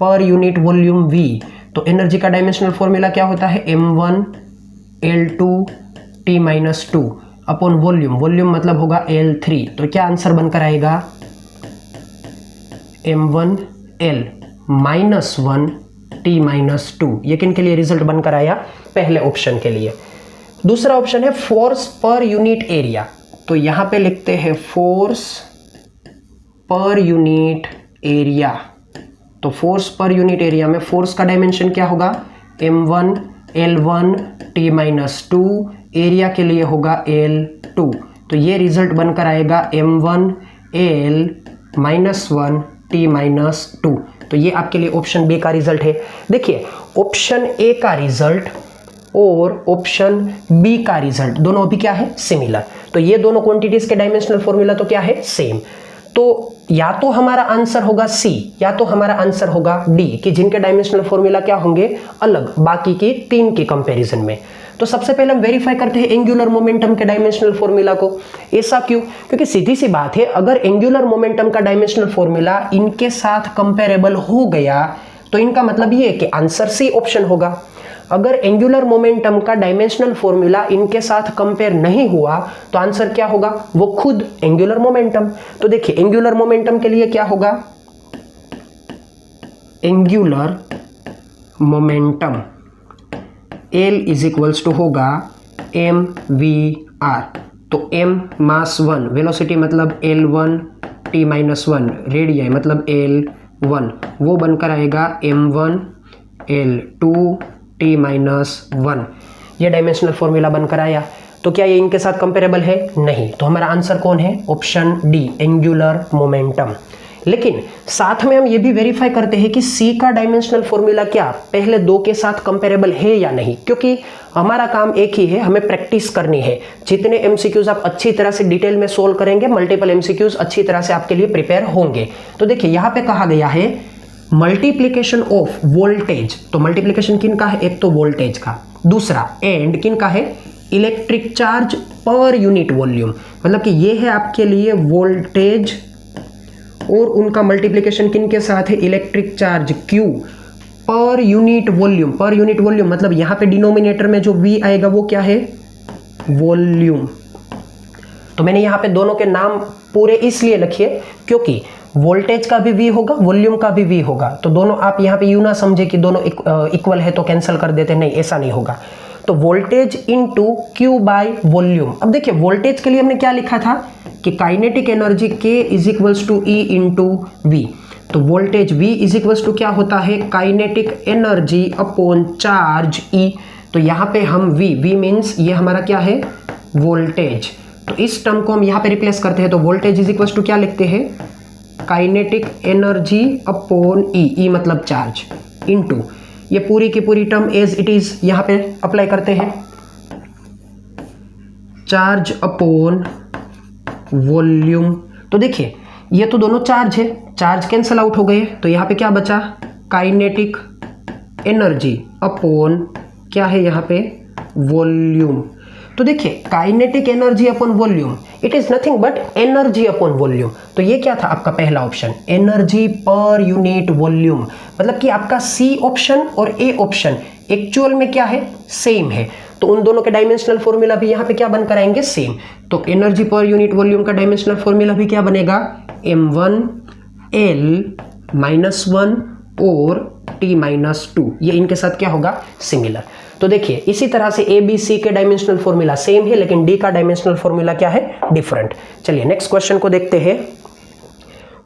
per unit volume V। तो एनर्जी का डायमेंशनल फॉर्मूला क्या होता है, M1 L2 T minus 2 upon volume, volume मतलब होगा L3। तो क्या आंसर बनकर आएगा, M1 L minus 1 T minus 2। ये किन के लिए रिजल्ट बनकर आया, पहले ऑप्शन के लिए। दूसरा ऑप्शन है फोर्स पर यूनिट एरिया। तो यहां पे लिखते हैं फोर्स पर यूनिट एरिया। तो फोर्स पर यूनिट एरिया में फोर्स का डायमेंशन क्या होगा, M1 L1 T minus 2, area के लिए होगा L2। तो ये रिजल्ट बनकर आएगा M1 L minus 1 T minus 2। तो ये आपके लिए ऑप्शन बी का रिजल्ट है। देखिए ऑप्शन ए का रिजल्ट और ऑप्शन बी का रिजल्ट दोनों भी क्या है, सिमिलर। तो ये दोनों क्वांटिटीज के डायमेंशनल फॉर्मूला तो क्या है, सेम। तो या तो हमारा आंसर होगा सी या तो हमारा आंसर होगा डी, कि जिनके डायमेंशनल फॉर्मूला क्या होंगे, अलग, बाकी की 3 के कंपैरिजन में। तो सबसे पहले हम वेरीफाई करते हैं एंगुलर मोमेंटम के डायमेंशनल फॉर्मूला को। ऐसा क्यों, क्योंकि सीधी सी बात है, अगर एंगुलर मोमेंटम का डायमेंशनल फॉर्मूला इनके साथ कंपेरेबल हो गया तो इनका मतलब ये है कि आंसर सी ऑप्शन होगा। अगर एंगुलर मोमेंटम का डायमेंशनल फॉर्मूला इनके साथ कंपेयर नहीं हुआ तो आंसर क्या होगा, वो खुद एंगुलर मोमेंटम। तो देखिए एंगुलर मोमेंटम के लिए क्या होगा, angular momentum L is equals to होगा mv/r। तो m मास 1, वेलोसिटी मतलब L1 T माइनस 1, रेडियाई मतलब L1, वो बनकर आएगा m1 L2 T माइनस 1। ये डायमेंशनल फॉर्मूला बनकर आया। तो क्या ये इनके साथ कंपेरेबल है? नहीं। तो हमारा आंसर कौन है? Option D, angular momentum. लेकिन साथ में हम ये भी वेरीफाई करते हैं कि सी का डायमेंशनल फॉर्मूला क्या पहले दो के साथ कंपेरेबल है या नहीं, क्योंकि हमारा काम एक ही है, हमें प्रैक्टिस करनी है। जितने एमसीक्यूज आप अच्छी तरह से डिटेल में सोल्व करेंगे, मल्टीपल एमसीक्यूज अच्छी तरह से आपके लिए प्रिपेयर होंगे। तो देखिए यहाँ पे कहा गया है मल्टीप्लीकेशन ऑफ वोल्टेज। तो मल्टीप्लीकेशन किन का है? एक तो वोल्टेज का, दूसरा एंड किन का है? Electric charge per unit volume. मतलब कि ये है आपके लिए वोल्टेज और उनका मल्टीप्लिकेशन किन के साथ है? Electric charge Q per unit volume. Per unit volume मतलब यहां पे डिनोमिनेटर में जो V आएगा वो क्या है? वॉल्यूम। तो मैंने यहां पे दोनों के नाम पूरे इसलिए लिखे क्योंकि वोल्टेज का भी V होगा, वॉल्यूम का भी V होगा। तो दोनों आप यहां पे यूं ना समझे कि दोनों इक्वल है तो कैंसिल कर देते, नहीं, ऐसा नहीं होगा। तो voltage into Q by volume. अब देखिए वोल्टेज के लिए हमने क्या लिखा था कि kinetic energy K is equals to E into V। तो voltage V is equals to क्या होता है? Kinetic energy upon charge E। तो यहाँ पे हम V मीन्स ये हमारा क्या है? वोल्टेज। तो इस टर्म को हम यहाँ पे रिप्लेस करते हैं, तो वोल्टेज इज इक्वल्स टू क्या लिखते हैं? काइनेटिक एनर्जी अपॉन E मतलब चार्ज, इंटू ये पूरी की पूरी टर्म एज इट इज यहाँ पे अप्लाई करते हैं, चार्ज अपॉन वॉल्यूम। तो देखिए ये तो दोनों चार्ज है, चार्ज कैंसल आउट हो गए, तो यहाँ पे क्या बचा? काइनेटिक एनर्जी अपॉन क्या है यहाँ पे? वॉल्यूम। तो देखिए kinetic energy upon volume it is nothing but energy upon volume. तो ये क्या था आपका पहला option? Energy per unit volume. मतलब कि आपका सी ऑप्शन और ए ऑप्शन एक्चुअल में क्या है? सेम है। तो उन दोनों के डायमेंशनल फॉर्मूला भी यहाँ पे क्या बनकर आएंगे? सेम। तो एनर्जी पर यूनिट वॉल्यूम का डायमेंशनल फॉर्मूला भी क्या बनेगा? m1l-1 और t-2। ये इनके साथ क्या होगा? सिमिलर। तो देखिए इसी तरह से ए बी सी के डायमेंशनल फॉर्मूला सेम है, लेकिन डी का डायमेंशनल फॉर्मूला क्या है? डिफरेंट। चलिए नेक्स्ट क्वेश्चन को देखते हैं।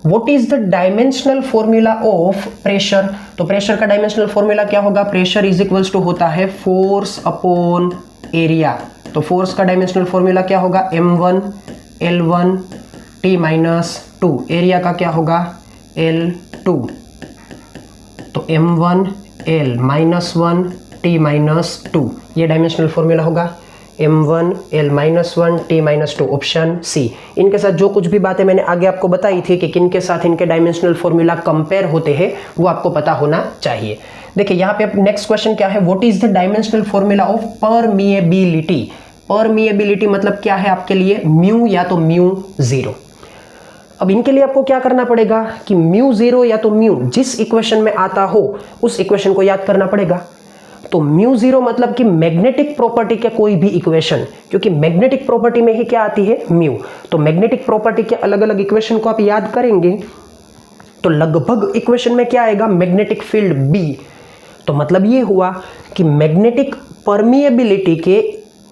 What is the dimensional formula of pressure? तो प्रेशर का डायमेंशनल फॉर्मूला क्या होगा? प्रेशर इज इक्वल्स टू होता है फोर्स अपॉन एरिया। तो फोर्स का डायमेंशनल फॉर्मूला क्या होगा? m1l1 t-2। एरिया का क्या होगा? L2। तो m1l-1 t-2 ये डायमेंशनल फॉर्मूला होगा। m1l-1 t-2 option C. इनके साथ जो कुछ भी बातें मैंने आगे आपको बताई थी कि किन के साथ इनके डायमेंशनल फॉर्मूला कंपेयर होते हैं वो आपको पता होना चाहिए। देखिए यहाँ पे नेक्स्ट क्वेश्चन क्या है? What is the dimensional formula of permeability? Permeability मतलब क्या है आपके लिए? म्यू या तो म्यू जीरो। अब इनके लिए आपको क्या करना पड़ेगा कि म्यू जीरो या तो म्यू जिस इक्वेशन में आता हो उस इक्वेशन को याद करना पड़ेगा। तो म्यू जीरो मतलब कि मैग्नेटिक प्रॉपर्टी के कोई भी इक्वेशन, क्योंकि मैग्नेटिक प्रॉपर्टी में ही क्या आती है? म्यू। तो मैग्नेटिक प्रॉपर्टी के अलग अलग इक्वेशन को आप याद करेंगे तो लगभग इक्वेशन में क्या आएगा? Magnetic field B. तो मतलब ये हुआ कि मैग्नेटिक परमिएबिलिटी के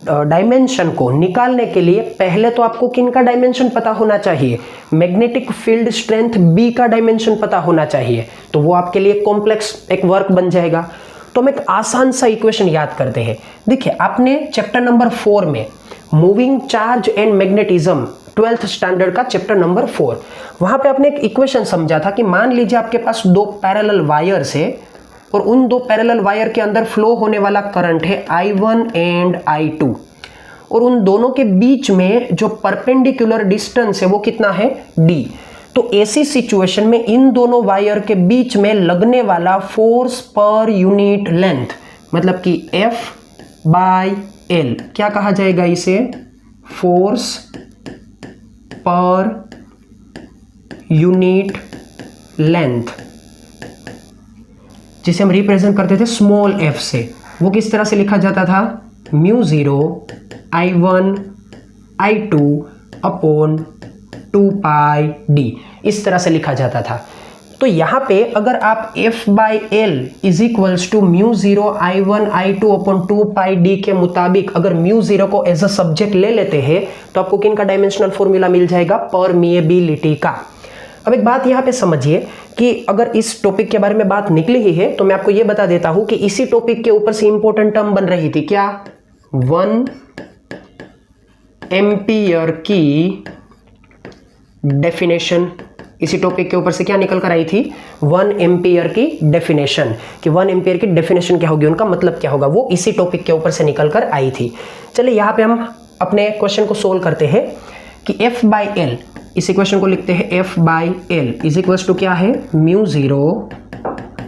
डायमेंशन को निकालने के लिए पहले तो आपको किन का डायमेंशन पता होना चाहिए? मैग्नेटिक फील्ड स्ट्रेंथ बी का डायमेंशन पता होना चाहिए। तो वो आपके लिए कॉम्प्लेक्स एक वर्क बन जाएगा। तो हम एक आसान सा इक्वेशन याद करते हैं। देखिए आपने चैप्टर नंबर 4 में moving charge and magnetism 12th standard का चैप्टर नंबर 4, वहां पे आपने एक इक्वेशन समझा था कि मान लीजिए आपके पास दो पैरेलल वायर्स है और उन दो पैरेलल वायर के अंदर फ्लो होने वाला करंट है I1 एंड I2 और उन दोनों के बीच में जो परपेंडिकुलर डिस्टेंस है वो कितना है? D। तो ऐसी सिचुएशन में इन दोनों वायर के बीच में लगने वाला फोर्स पर यूनिट लेंथ मतलब कि F/L क्या कहा जाएगा इसे? फोर्स पर यूनिट लेंथ, जिसे हम रिप्रेजेंट करते थे स्मॉल f से। वो किस तरह से लिखा जाता था? Mu zero I1 I2 upon 2πd, इस तरह से लिखा जाता था। तो यहाँ पे अगर आप F/L is equals to mu zero I1 I2 upon 2πd के मुताबिक अगर म्यू जीरो को एज अ सब्जेक्ट ले लेते हैं तो आपको किन का डायमेंशनल फॉर्मूला मिल जाएगा? परमिएबिलिटी का। अब एक बात यहाँ पे समझिए कि अगर इस टॉपिक के बारे में बात निकली ही है तो मैं आपको ये बता देता हूँ कि इसी टॉपिक के ऊपर से इंपॉर्टेंट टर्म बन रही थी क्या? 1 एम्पियर की डेफिनेशन, इसी टॉपिक के ऊपर से क्या निकल कर आई थी, 1 एम्पियर की डेफिनेशन, कि 1 एम्पियर की डेफिनेशन क्या होगी, उनका मतलब क्या होगा, वो इसी टॉपिक के ऊपर से निकल कर आई थी। चलिए यहाँ पे हम अपने क्वेश्चन को सोल्व करते हैं कि F बाई एल, इस इक्वेशन को लिखते हैं F by L is equals to क्या है, म्यू 0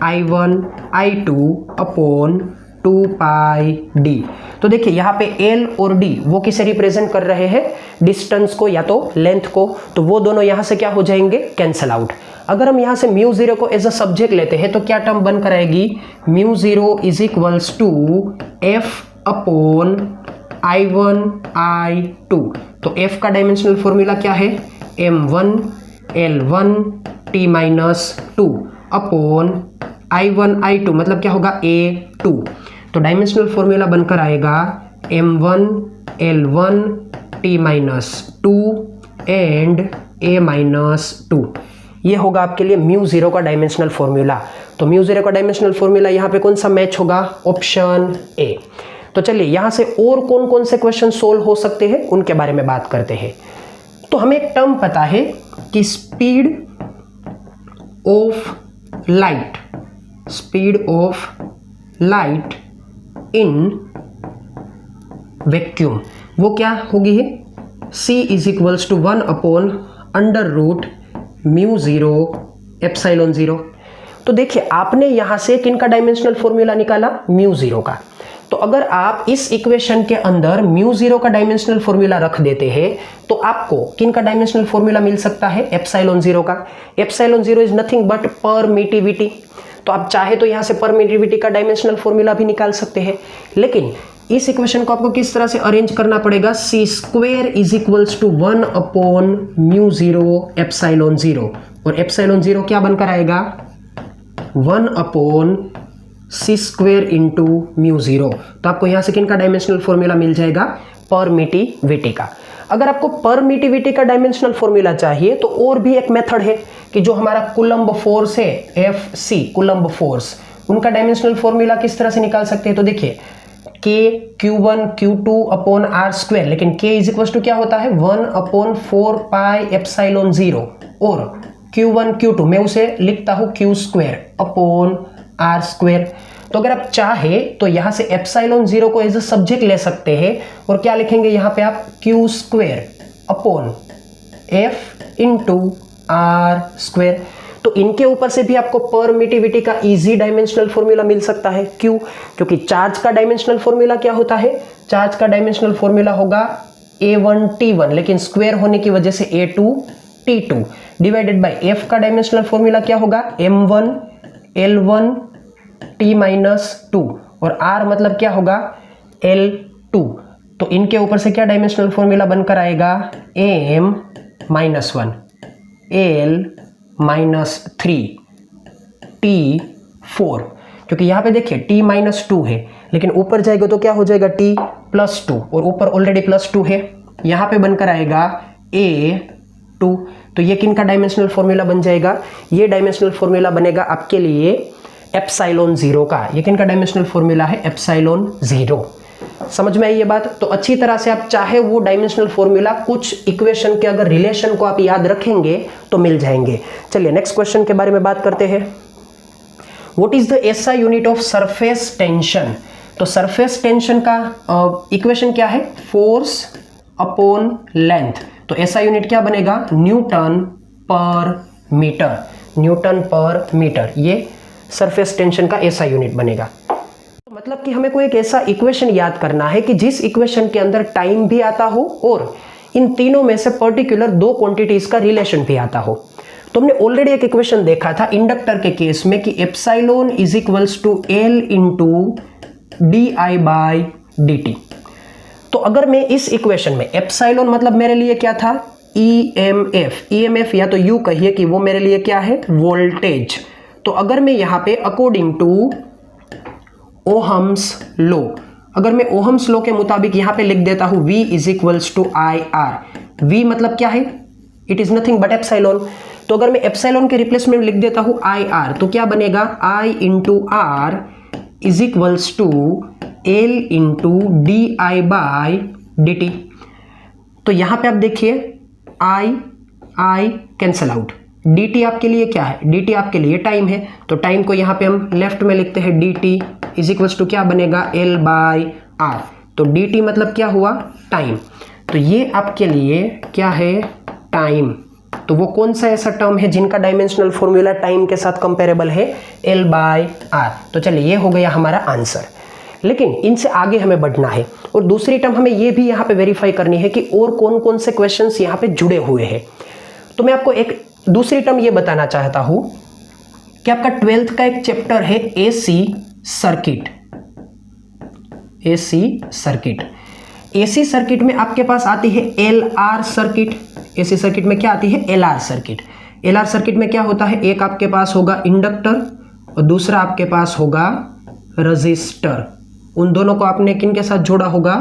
I1 I2 अपॉन 2 पाई डी। तो देखिए यहाँ पे L और D वो किसे रिप्रेजेंट कर रहे हैं, डिस्टेंस को या तो लेंथ को, तो वो दोनों यहाँ से क्या हो जाएंगे, कैंसल आउट। अगर हम यहाँ से म्यू 0 को एज अ सब्जेक्ट लेते हैं तो क्या टर्म बनकर आएगी, mu 0 is equals to F upon I1 I2। तो F का डायमेंशनल फॉर्मूला क्या है, M1 L1 T minus 2 upon I1 I2 मतलब क्या होगा, A2। तो डायमेंशनल फॉर्मूला बनकर आएगा M1 L1 T minus 2 and A minus 2। ये होगा आपके लिए म्यू 0 का डायमेंशनल फॉर्मूला। तो म्यू 0 का डायमेंशनल फॉर्मूला यहाँ पे कौन सा मैच होगा, ऑप्शन ए। तो चलिए यहाँ से और कौन कौन से क्वेश्चन सोल्व हो सकते हैं उनके बारे में बात करते हैं। तो हमें एक टर्म पता है कि speed of light in vacuum वो क्या होगी है, c is equals to 1 upon under root mu 0 epsilon 0। तो देखिए आपने यहां से किन का डायमेंशनल फॉर्मूला निकाला, म्यू 0 का। तो अगर आप इस इक्वेशन के अंदर म्यू 0 का डायमेंशनल फॉर्मूला रख देते हैं तो आपको किन का डायमेंशनल फॉर्मूला मिल सकता है, एप्सिलॉन 0 का। Epsilon 0 is nothing but permittivity. तो आप चाहे तो यहां से परमिटिविटी का डायमेंशनल फॉर्मूला भी निकाल सकते हैं, लेकिन इस इक्वेशन को आपको किस तरह से अरेंज करना पड़ेगा, C square is equals to 1 upon mu 0 epsilon 0, और एप्सिलॉन 0 क्या बनकर आएगा, 1 upon C square into mu 0। तो आपको यहां से किन का डायमेंशनल फॉर्मूला मिल जाएगा, परमिटिविटी का। अगर आपको परमिटिविटी का डायमेंशनल फॉर्मूला चाहिए तो और भी एक मेथड है कि जो हमारा कूलम्ब फोर्स है, FC कूलम्ब फोर्स, उनका डायमेंशनल फॉर्मूला किस तरह से निकाल सकते हैं। तो देखिए K Q1 Q2 upon R square, लेकिन K इज इक्वल टू क्या होता है, 1 अपॉन 4 पाई एप्सिलॉन 0, और Q1 Q2 मैं उसे लिखता हूं Q square upon R square. तो अगर आप चाहे तो यहां से एप्सिलॉन 0 को एज अ सब्जेक्ट ले सकते हैं और क्या लिखेंगे यहां पे आप, Q square upon F into R square. तो इनके ऊपर से भी आपको परमिटिविटी का इजी डायमेंशनल फॉर्मूला मिल सकता है। क्यों, क्योंकि चार्ज का डायमेंशनल फॉर्मूला क्या होता है, चार्ज का डायमेंशनल फॉर्मूला होगा A1 T1, लेकिन स्क्वायर होने की वजह से A2 T2 divided by F का डायमेंशनल फॉर्मूला क्या होगा, M1 L1 T माइनस 2, और R मतलब क्या होगा, L2। तो इनके ऊपर से क्या डायमेंशनल फॉर्मूला बनकर आएगा, M minus 1 L minus 3 T4, क्योंकि यहाँ पे देखिए T माइनस 2 है, लेकिन ऊपर जाएगा तो क्या हो जाएगा, T प्लस 2, और ऊपर ऑलरेडी प्लस 2 है, यहाँ पे बनकर आएगा A2। तो ये किन का डायमेंशनल फॉर्मूला बन जाएगा, ये डायमेंशनल फॉर्मूला बनेगा आपके लिए एप्सिलॉन 0 का। ये किन का डायमेंशनल फॉर्मूला है, एप्सिलॉन 0। समझ में आई ये बात। तो अच्छी तरह से आप चाहे वो डायमेंशनल फॉर्मूला कुछ इक्वेशन के अगर रिलेशन को आप याद रखेंगे तो मिल जाएंगे। चलिए नेक्स्ट क्वेश्चन के बारे में बात करते हैं। What is the SI unit of surface tension. तो सरफेस टेंशन का इक्वेशन क्या है, फोर्स अपॉन लेंथ। तो एसआई यूनिट क्या बनेगा, न्यूटन पर मीटर, न्यूटन पर मीटर। ये सरफेस टेंशन का एसआई यूनिट बनेगा। मतलब कि हमें कोई एक ऐसा इक्वेशन याद करना है कि जिस इक्वेशन के अंदर टाइम भी आता हो और इन तीनों में से पर्टिकुलर दो क्वांटिटीज का रिलेशन भी आता हो। तो हमने ऑलरेडी एक इक्वेशन देखा था इंडक्टर के केस में कि epsilon is equals to L into D I by D T. तो अगर मैं इस इक्वेशन में एप्सिलॉन मतलब मेरे लिए क्या था, ईएमएफ या तो यू कहिए कि वो मेरे लिए क्या है, वोल्टेज। तो अगर मैं यहां पे अकॉर्डिंग टू ओहम्स लॉ, अगर मैं ओहम्स लॉ के मुताबिक यहां पे लिख देता हूं V is equals to I R. V मतलब क्या है, it is nothing but epsilon. तो अगर मैं एप्सिलॉन के रिप्लेसमेंट लिख देता हूं आई आर, तो क्या बनेगा, I into R is equals to L into D I by D T. तो यहां पे आप देखिए आई कैंसल आउट, dt आपके लिए क्या है, dt आपके लिए टाइम है, तो टाइम को यहां पे हम लेफ्ट में लिखते हैं dt इज इक्वल्स टू क्या बनेगा L/R। तो dt मतलब क्या हुआ, टाइम। तो ये आपके लिए क्या है, टाइम। तो वो कौन सा ऐसा टर्म है जिनका डायमेंशनल फॉर्मूला टाइम के साथ कंपेरेबल है, L/R। तो चलिए ये हो गया हमारा आंसर। लेकिन इनसे आगे हमें बढ़ना है और दूसरी टर्म हमें ये भी यहाँ पे वेरीफाई करनी है कि और कौन कौन से क्वेश्चंस यहाँ पे जुड़े हुए हैं। तो मैं आपको एक दूसरी टर्म ये बताना चाहता हूं कि आपका 12th का एक चैप्टर है AC सर्किट। AC सर्किट में आपके पास आती है LR सर्किट। AC सर्किट में क्या आती है, LR सर्किट। LR सर्किट में क्या होता है, एक आपके पास होगा इंडक्टर और दूसरा आपके पास होगा रजिस्टर। उन दोनों को आपने किन के साथ जोड़ा होगा,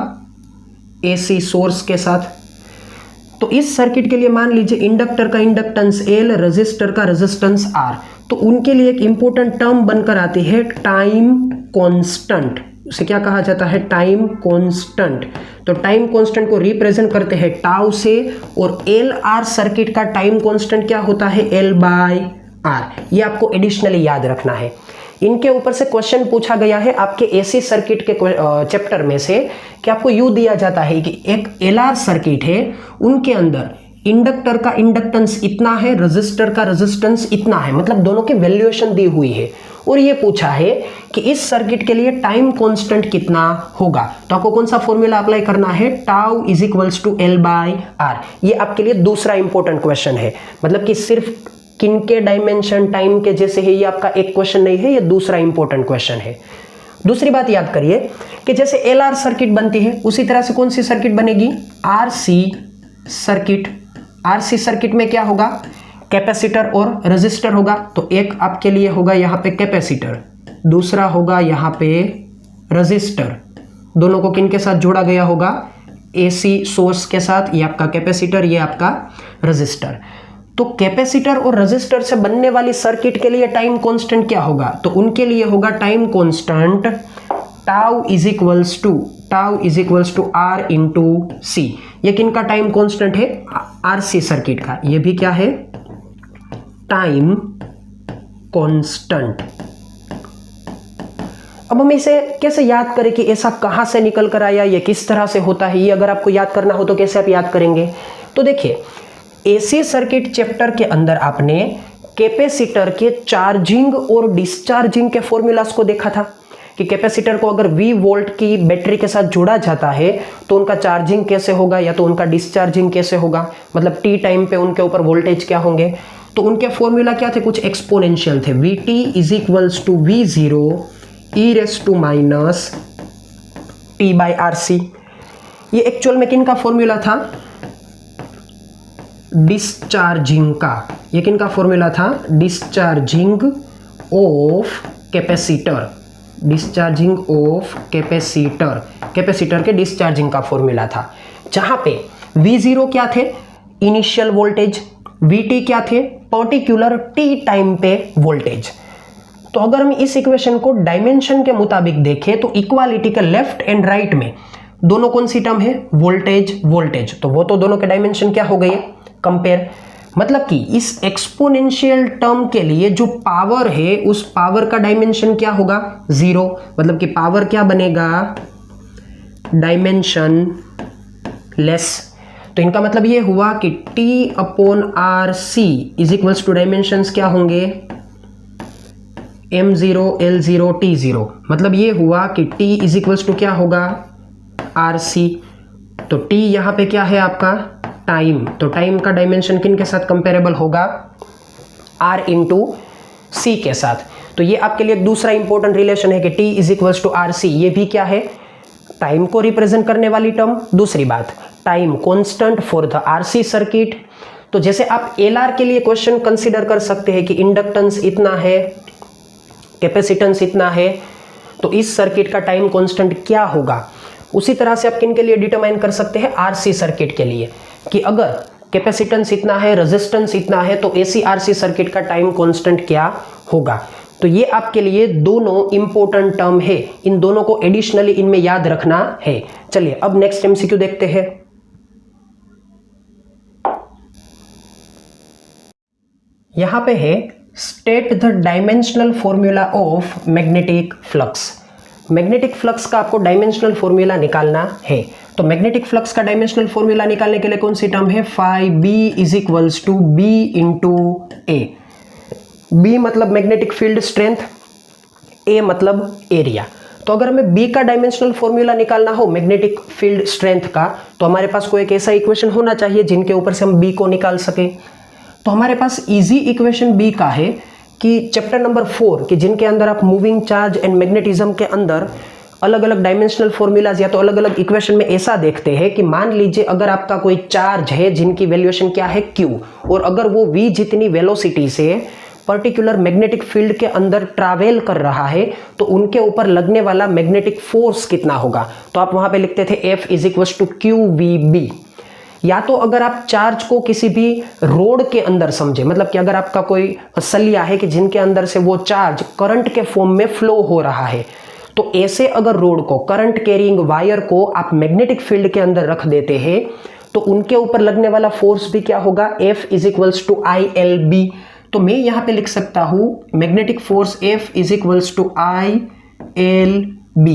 AC सोर्स के साथ। तो इस सर्किट के लिए मान लीजिए इंडक्टर का इंडक्टेंस L, रजिस्टर का रेजिस्टेंस R। तो उनके लिए एक इंपॉर्टेंट टर्म बनकर आती है टाइम कांस्टेंट। उसे क्या कहा जाता है, टाइम कांस्टेंट। तो टाइम कांस्टेंट को रिप्रेजेंट करते हैं टाउ से, और LR सर्किट का टाइम कांस्टेंट क्या होता है, L/R। ये आपको एडिशनली याद रखना है। इनके ऊपर से क्वेश्चन पूछा गया है आपके AC सर्किट के चैप्टर में से कि आपको यू दिया जाता है कि एक LR सर्किट है, उनके अंदर इंडक्टर का इंडक्टेंस इतना है, रजिस्टर का रेजिस्टेंस इतना है, मतलब दोनों की वैल्यूएशन दी हुई है, और ये पूछा है कि इस सर्किट के लिए टाइम कांस्टेंट कितना होगा। तो आपको कौन सा फॉर्मूला अप्लाई करना है, tau is equals to L/R। ये आपके लिए दूसरा इंपॉर्टेंट क्वेश्चन है, मतलब कि सिर्फ किनके डायमेंशन टाइम के जैसे है, ये आपका एक क्वेश्चन नहीं है, ये दूसरा इंपॉर्टेंट क्वेश्चन है। दूसरी बात याद करिए कि जैसे LR सर्किट बनती है उसी तरह से कौन सी सर्किट बनेगी, RC सर्किट। RC सर्किट में क्या होगा, कैपेसिटर और रेजिस्टर होगा। तो एक आपके लिए होगा यहाँ पे कैपेसिटर, दूसरा होगा यहाँ पे रेजिस्टर। दोनों को किन के साथ जोड़ा गया होगा, AC सोर्स के साथ। ये आपका कैपेसिटर, ये आपका रेजिस्टर। तो कैपेसिटर और रेजिस्टर से बनने वाली सर्किट के लिए टाइम कांस्टेंट क्या होगा, तो उनके लिए होगा time constant tau is equals to R into C। ये किनका टाइम कांस्टेंट है, RC सर्किट का। ये भी क्या है, टाइम कांस्टेंट। अब हम इसे कैसे याद करें कि ऐसा कहां से निकल कर आया, ये किस तरह से होता है, ये अगर आपको याद करना हो तो कैसे आप याद करेंगे। तो देखिए AC सर्किट चैप्टर के अंदर आपने कैपेसिटर के चार्जिंग और डिस्चार्जिंग के फॉर्मूलास को देखा था कि कैपेसिटर को अगर V वोल्ट की बैटरी के साथ जोड़ा जाता है तो उनका चार्जिंग कैसे होगा या तो उनका डिस्चार्जिंग कैसे होगा, मतलब T टाइम पे उनके ऊपर वोल्टेज क्या होंगे। तो उनके फॉर्मूला क्या थे, कुछ एक्सपोनेंशियल थे। VT is equals to V0 e raise to minus T/RC। ये एक्चुअल में किन का फॉर्मूला था, डिस्चार्जिंग का। ये किन का फॉर्मूला था, discharging of capacitor, discharging of capacitor, capacitor के डिस्चार्जिंग का फॉर्मूला था। जहां पे V0 क्या थे, इनिशियल वोल्टेज, VT क्या थे, पर्टिकुलर T टाइम पे वोल्टेज। तो अगर हम इस इक्वेशन को डायमेंशन के मुताबिक देखें तो इक्वालिटी के लेफ्ट एंड राइट में दोनों कौन सी टर्म है, वोल्टेज वोल्टेज। तो वो तो दोनों के डायमेंशन क्या हो गए, कंपेयर। मतलब कि इस एक्सपोनेंशियल टर्म के लिए जो पावर है उस पावर का डायमेंशन क्या होगा, 0। मतलब कि पावर क्या बनेगा, डायमेंशन लेस। तो इनका मतलब ये हुआ कि T/RC is equals to dimensions क्या होंगे, M0 L0 T0। मतलब ये हुआ कि T इज इक्वल्स टू क्या होगा, RC। तो T यहां पे क्या है आपका, टाइम। तो टाइम का डायमेंशन किन के साथ कंपेरेबल होगा, R इंटू C के साथ। तो ये आपके लिए दूसरा इंपॉर्टेंट रिलेशन है कि T is equals to RC। ये भी क्या है, टाइम को रिप्रेजेंट करने वाली टर्म। दूसरी बात, time constant for the RC circuit. तो जैसे आप LR के लिए क्वेश्चन कंसीडर कर सकते हैं कि इंडक्टेंस इतना है, कैपेसिटेंस इतना है, तो इस सर्किट का टाइम कांस्टेंट क्या होगा। उसी तरह से आप किन के लिए डिटरमाइन कर सकते हैं, RC सर्किट के लिए, कि अगर कैपेसिटेंस इतना है, रेजिस्टेंस इतना है, तो AC RC सर्किट का टाइम कांस्टेंट क्या होगा। तो ये आपके लिए दोनों इंपॉर्टेंट टर्म है, इन दोनों को एडिशनली इनमें याद रखना है। चलिए अब नेक्स्ट MCQ देखते हैं। यहाँ पे है state the dimensional formula of magnetic flux. Magnetic flux का आपको डायमेंशनल फॉर्मूला निकालना है। तो मैग्नेटिक फ्लक्स का डायमेंशनल फॉर्मूला निकालने के लिए कौन सी टर्म है, phi B is equals to B into A. B मतलब मैग्नेटिक फील्ड स्ट्रेंथ, ए मतलब एरिया। तो अगर हमें बी का डायमेंशनल फॉर्मूला निकालना हो मैग्नेटिक फील्ड स्ट्रेंथ का, तो हमारे पास कोई एक ऐसा इक्वेशन होना चाहिए जिनके ऊपर से हम बी को निकाल सके। तो हमारे पास इजी इक्वेशन बी का है कि चैप्टर नंबर 4 कि जिनके अंदर आप मूविंग चार्ज एंड मैग्नेटिज्म के अंदर अलग अलग डायमेंशनल फॉर्मूलाज या तो अलग अलग इक्वेशन में ऐसा देखते हैं कि मान लीजिए अगर आपका कोई चार्ज है जिनकी वैल्यूएशन क्या है Q, और अगर वो V जितनी वेलोसिटी से पर्टिकुलर मैग्नेटिक फील्ड के अंदर ट्रैवल कर रहा है तो उनके ऊपर लगने वाला मैग्नेटिक फोर्स कितना होगा। तो आप वहां पे लिखते थे F is equal to QVB। या तो अगर आप चार्ज को किसी भी रोड के अंदर समझे, मतलब कि अगर आपका कोई सलिया है कि जिनके अंदर से वो चार्ज करंट के फॉर्म में फ्लो हो रहा है, तो ऐसे अगर रोड को, करंट कैरिंग वायर को आप मैग्नेटिक फील्ड के अंदर रख देते हैं तो उनके ऊपर लगने वाला फोर्स भी क्या होगा, F is equals to ILB। तो मैं यहां पे लिख सकता हूं magnetic force F is equals to ILB।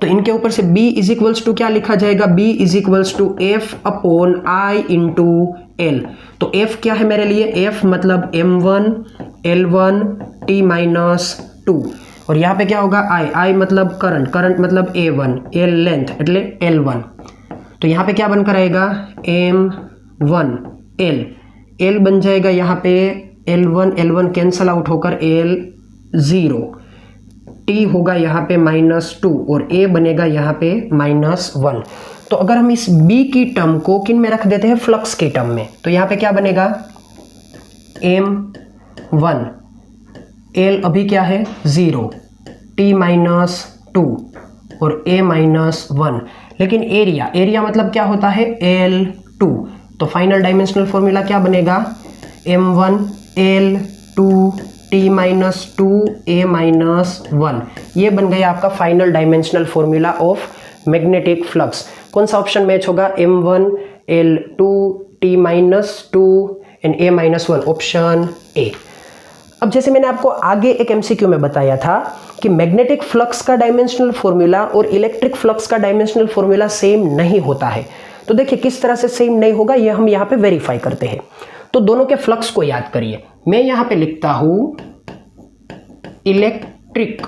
तो इनके ऊपर से B इज इक्वल्स टू क्या लिखा जाएगा, B is equals to F upon I into L। तो F क्या है मेरे लिए, F मतलब M1 L1 T माइनस 2, और यहाँ पे क्या होगा I मतलब करंट, करंट मतलब A1, L लेंथ એટલે L1। तो यहाँ पे क्या बनकर आएगा M1 L बन जाएगा यहाँ पे L1 कैंसल आउट होकर L0, T होगा यहाँ पे -2 और A बनेगा यहाँ पे -1। तो अगर हम इस B की टर्म को किन में रख देते हैं, फ्लक्स की टर्म में, तो यहाँ पे क्या बनेगा M1 L अभी क्या है 0, T -2 और A -1। लेकिन एरिया मतलब क्या होता है L2। तो फाइनल डायमेंशनल फॉर्मूला क्या बनेगा, M1 L2 T -2 A -1। ये बन गया आपका final dimensional formula of magnetic flux. कौन सा ऑप्शन मैच होगा, M1 L2 T -2 and A -1, option A. अब जैसे मैंने आपको आगे एक एमसीक्यू में बताया था कि मैग्नेटिक फ्लक्स का डायमेंशनल फॉर्मूला और इलेक्ट्रिक फ्लक्स का डायमेंशनल फॉर्मूला सेम नहीं होता है। तो देखिए किस तरह से सेम नहीं होगा, ये हम यहाँ पे वेरीफाई करते हैं। तो दोनों के फ्लक्स को याद करिए, मैं यहाँ पे लिखता हूं इलेक्ट्रिक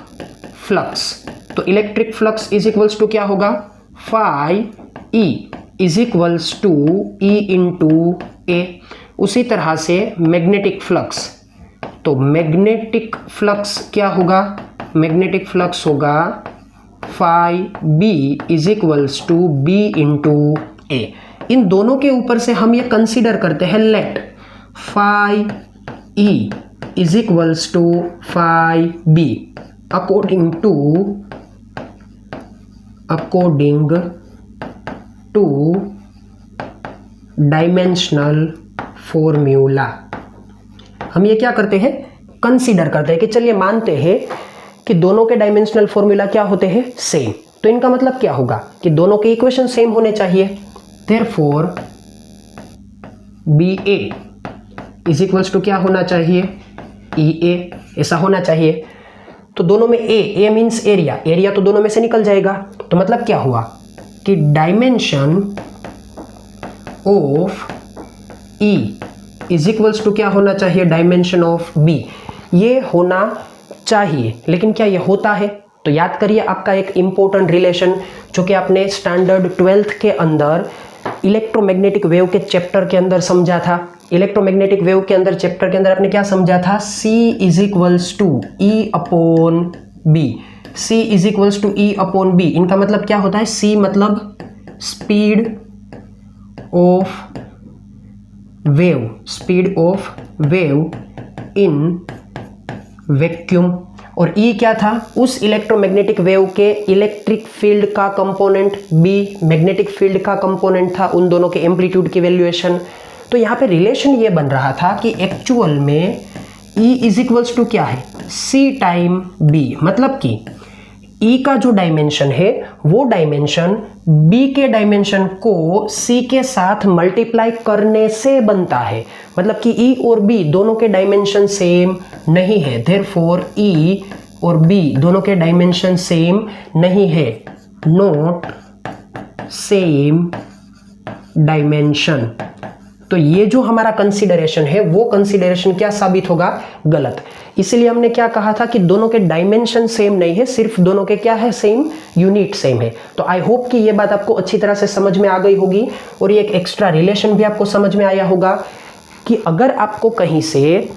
फ्लक्स। तो electric flux is equals to क्या होगा, phi E is equals to E into A। उसी तरह से मैग्नेटिक फ्लक्स, तो मैग्नेटिक फ्लक्स क्या होगा, मैग्नेटिक फ्लक्स होगा phi B is equals to B into A। इन दोनों के ऊपर से हम ये कंसीडर करते हैं let phi E is equals to phi B according to dimensional formula. हम ये क्या करते हैं, कंसीडर करते हैं कि चलिए मानते हैं कि दोनों के डायमेंशनल फॉर्मूला क्या होते हैं, सेम। तो इनका मतलब क्या होगा कि दोनों के इक्वेशन सेम होने चाहिए। Therefore BA is equals to क्या होना चाहिए, EA, ऐसा होना चाहिए। तो दोनों में A मीन्स एरिया तो दोनों में से निकल जाएगा। तो मतलब क्या हुआ कि dimension of E is equals to क्या होना चाहिए, डायमेंशन ऑफ B। ये होना चाहिए, लेकिन क्या ये होता है? तो याद करिए आपका एक इंपॉर्टेंट रिलेशन जो कि आपने स्टैंडर्ड 12th के अंदर इलेक्ट्रोमैग्नेटिक वेव के चैप्टर के अंदर समझा था। इलेक्ट्रोमैग्नेटिक वेव के अंदर चैप्टर के अंदर आपने क्या समझा था, C is equals to E upon B। C is equals to E upon B, इनका मतलब क्या होता है, C मतलब speed of wave in vacuum, और E क्या था, उस इलेक्ट्रोमैग्नेटिक वेव के इलेक्ट्रिक फील्ड का कंपोनेंट B, मैग्नेटिक फील्ड का कंपोनेंट था, उन दोनों के एम्पलीट्यूड की वैल्यूएशन। तो यहाँ पे रिलेशन ये बन रहा था कि एक्चुअल में E इज इक्वल्स टू क्या है, C टाइम B, मतलब कि ई का जो डायमेंशन है वो डायमेंशन बी के डायमेंशन को सी के साथ मल्टीप्लाई करने से बनता है। मतलब कि ई और बी दोनों के डायमेंशन सेम नहीं है, देयरफॉर ई और बी दोनों के डायमेंशन सेम नहीं है, नॉट सेम डायमेंशन। तो ये जो हमारा कंसीडरेशन है वो कंसीडरेशन क्या साबित होगा? गलत। इसलिए हमने क्या कहा था कि दोनों के डायमेंशन सेम नहीं है, सिर्फ दोनों के क्या है? सेम यूनिट सेम है। तो आई होप कि ये बात आपको अच्छी तरह से समझ में आ गई होगी और ये एक एक्स्ट्रा रिलेशन भी आपको समझ में आया होगा कि अगर आपको कहीं से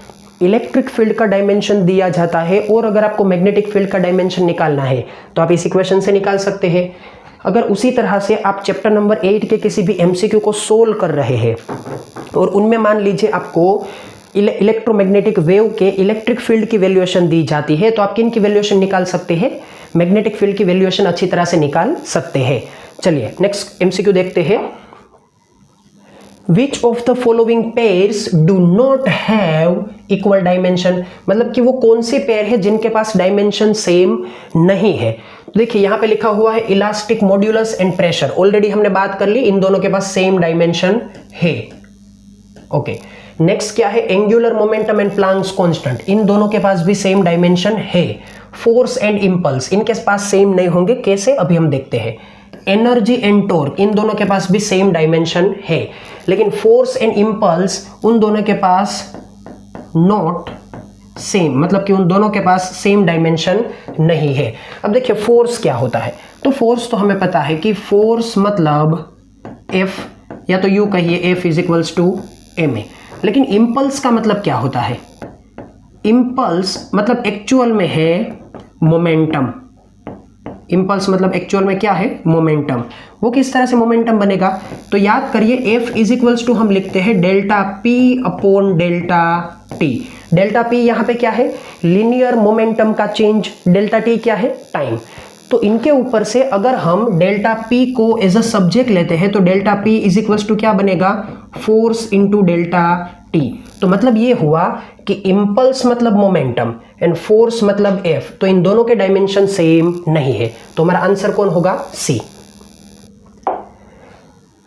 इलेक्ट्रिक फील्ड का डायमेंशन दिया जाता है और अगर आपको मैग्नेटिक फील्ड का डायमेंशन निकालना है तो आप इस इक्वेशन से निकाल सकते हैं। अगर उसी तरह से आप चैप्टर नंबर 8 के किसी भी एमसीक्यू को सोल्व कर रहे हैं और उनमें मान लीजिए आपको इलेक्ट्रोमैग्नेटिक वेव के इलेक्ट्रिक फील्ड की वैल्यूएशन दी जाती है, तो आप किन की वैल्यूएशन निकाल सकते हैं? मैग्नेटिक फील्ड की वैल्यूएशन अच्छी तरह से निकाल सकते हैं। चलिए नेक्स्ट एमसीक्यू देखते हैं। Which of the following pairs do not have equal dimension? मतलब कि वो कौन से पेयर है जिनके पास डायमेंशन सेम नहीं है। तो देखिए यहाँ पे लिखा हुआ है elastic modulus and pressure, already हमने बात कर ली, इन दोनों के पास सेम डायमेंशन है। ओके, नेक्स्ट क्या है? Angular momentum and Planck's constant, इन दोनों के पास भी सेम डायमेंशन है। फोर्स एंड इंपल्स इनके पास सेम नहीं होंगे, कैसे अभी हम देखते हैं। एनर्जी एंड टॉर्क इन दोनों के पास भी सेम डायमेंशन है, लेकिन फोर्स एंड इंपल्स उन दोनों के पास नॉट सेम, मतलब कि उन दोनों के पास सेम डायमेंशन नहीं है। अब देखिए फोर्स क्या होता है, तो फोर्स तो हमें पता है कि फोर्स मतलब F या तो यू कहिए F is equals to ma, लेकिन इंपल्स का मतलब क्या होता है? इंपल्स मतलब एक्चुअल में है मोमेंटम। इंपल्स मतलब एक्चुअल में क्या है? मोमेंटम। वो किस तरह से मोमेंटम बनेगा? तो याद करिए F इज इक्वल्स टू हम लिखते हैं delta P upon delta T। Delta P यहाँ पे क्या है? लीनियर मोमेंटम का चेंज, डेल्टा T क्या है? टाइम। तो इनके ऊपर से अगर हम डेल्टा P को एज अ सब्जेक्ट लेते हैं तो delta P is equals to क्या बनेगा? Force into delta T। तो मतलब ये हुआ कि इंपल्स मतलब मोमेंटम एंड फोर्स मतलब F, तो इन दोनों के डायमेंशन सेम नहीं है, तो हमारा आंसर कौन होगा? सी।